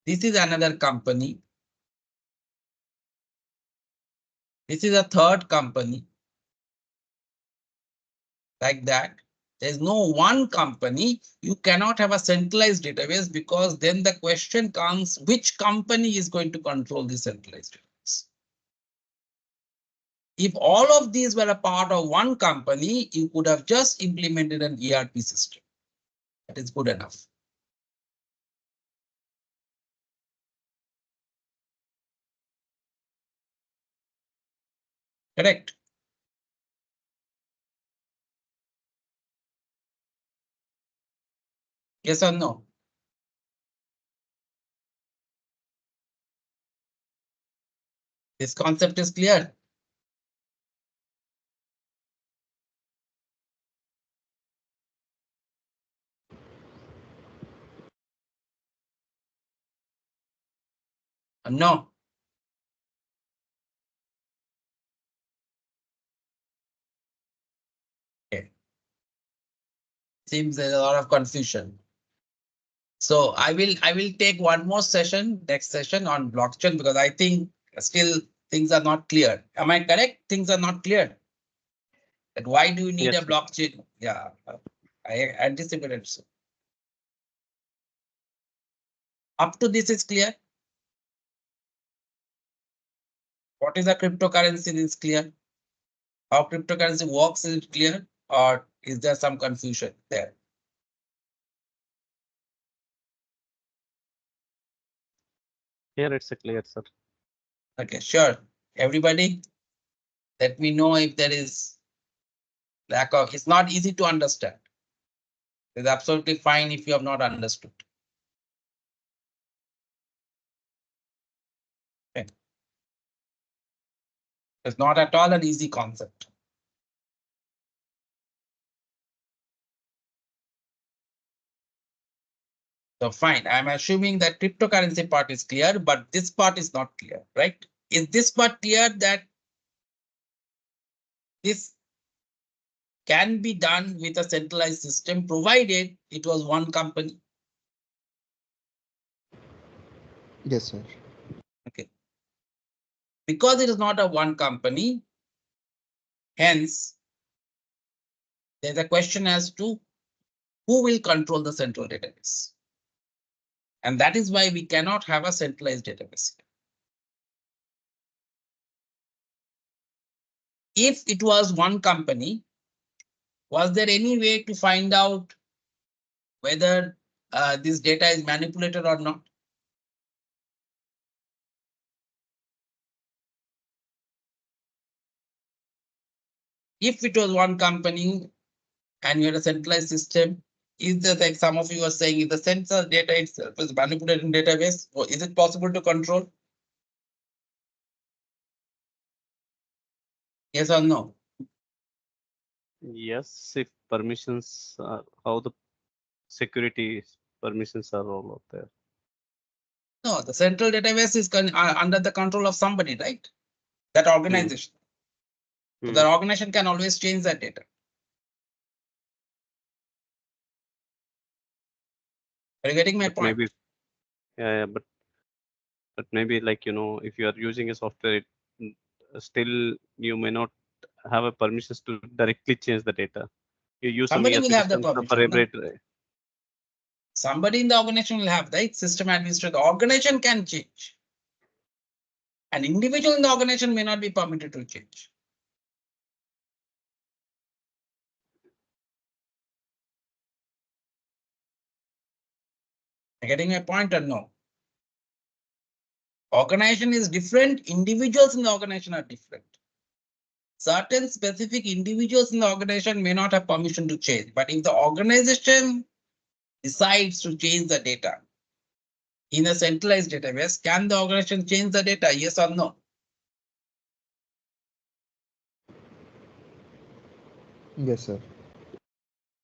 this is another company, this is a third company, like that. There's no one company. You cannot have a centralized database, because then the question comes, which company is going to control the centralized database? If all of these were a part of one company, you could have just implemented an ERP system. That is good enough. Correct. Yes or no? This concept is clear. No. Okay. Seems there's a lot of confusion. So I will take one more session, next session on blockchain, because I think still things are not clear. Am I correct? Things are not clear. That why do you need a blockchain? Yeah, I anticipated so. Up to this is clear. What is a cryptocurrency is clear. How cryptocurrency works is it clear, or is there some confusion there? Here it's a clear, sir. Okay, sure. Everybody, let me know if there is lack of. It's not easy to understand. It's absolutely fine if you have not understood. Okay. It's not at all an easy concept. So fine, I'm assuming that cryptocurrency part is clear, but this part is not clear, right? Is this part clear that this can be done with a centralized system provided it was one company? Yes, sir. Okay. Because it is not a one company, hence there's a question as to who will control the central database. And that is why we cannot have a centralized database. If it was one company, was there any way to find out whether this data is manipulated or not? If it was one company and you had a centralized system, is there, like some of you are saying, if the sensor data itself is manipulated in database, or is it possible to control? Yes or no? Yes, if permissions are how the security permissions are all out there. No, the central database is under the control of somebody, right? That organization. So the organization can always change that data. Are you getting my But point? maybe, yeah, but maybe like, you know, if you are using a software, still you may not have a permissions to directly change the data. You use some Somebody ERP will have the systems for permission. every. Somebody in the organization will have, right? System administrator. The organization can change. An individual in the organization may not be permitted to change. Are you getting my point or no? Organization is different. Individuals in the organization are different. Certain specific individuals in the organization may not have permission to change, but if the organization decides to change the data in a centralized database, can the organization change the data? Yes or no? Yes, sir.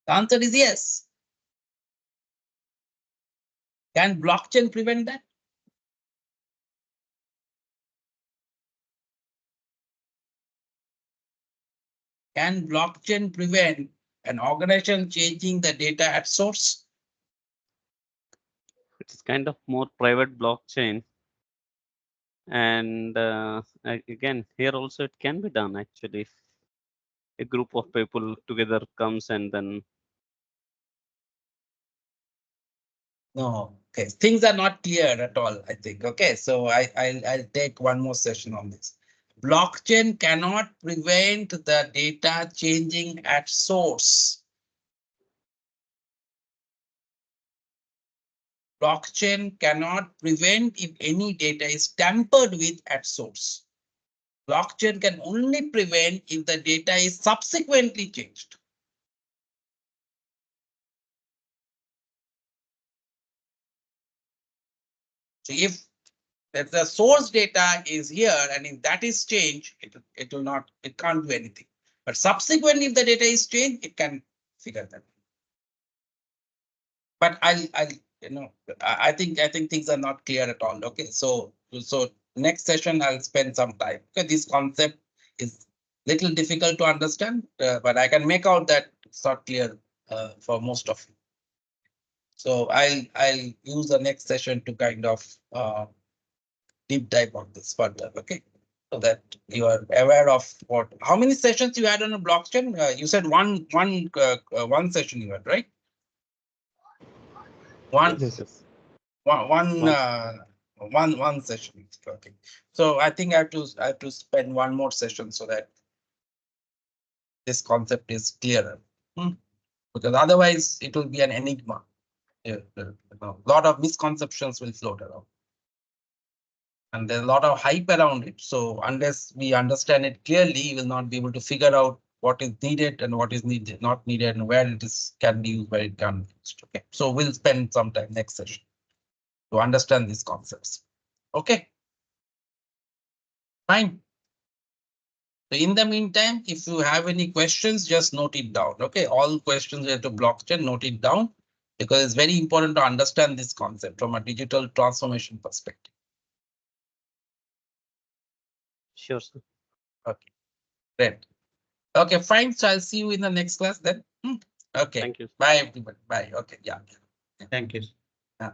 The answer is yes. Can blockchain prevent that? Can blockchain prevent an organization changing the data at source? It's kind of more private blockchain. And again, here also it can be done actually. If a group of people together comes and then. No, okay. Things are not clear at all, I think. Okay, so I'll take one more session on this. Blockchain cannot prevent the data changing at source. Blockchain cannot prevent if any data is tampered with at source. Blockchain can only prevent if the data is subsequently changed. So if the source data is here and if that is changed, it will not, it can't do anything. But subsequently, if the data is changed, it can figure that. But I think things are not clear at all. Okay, so next session I'll spend some time. Okay, this concept is little difficult to understand, but I can make out that it's not clear for most of you. So I'll use the next session to kind of deep dive on this further. Okay, so that you are aware of how many sessions you had on a blockchain. You said one session you had, right? One. Yes. One session. Okay. So I think I have to spend one more session so that this concept is clearer. Because otherwise it will be an enigma. A lot of misconceptions will float around. And there's a lot of hype around it. So unless we understand it clearly, we will not be able to figure out what is needed and what is not needed and where it can be used, where it can be used. Okay. So we'll spend some time next session to understand these concepts. Okay. Fine. So in the meantime, if you have any questions, just note it down. Okay. All questions related to blockchain, note it down. because it's very important to understand this concept from a digital transformation perspective. Sure, sir. Okay, great. Okay, fine. So I'll see you in the next class then. Okay. Thank you. Bye, everybody. Bye. Okay. Yeah. Thank you. Yeah.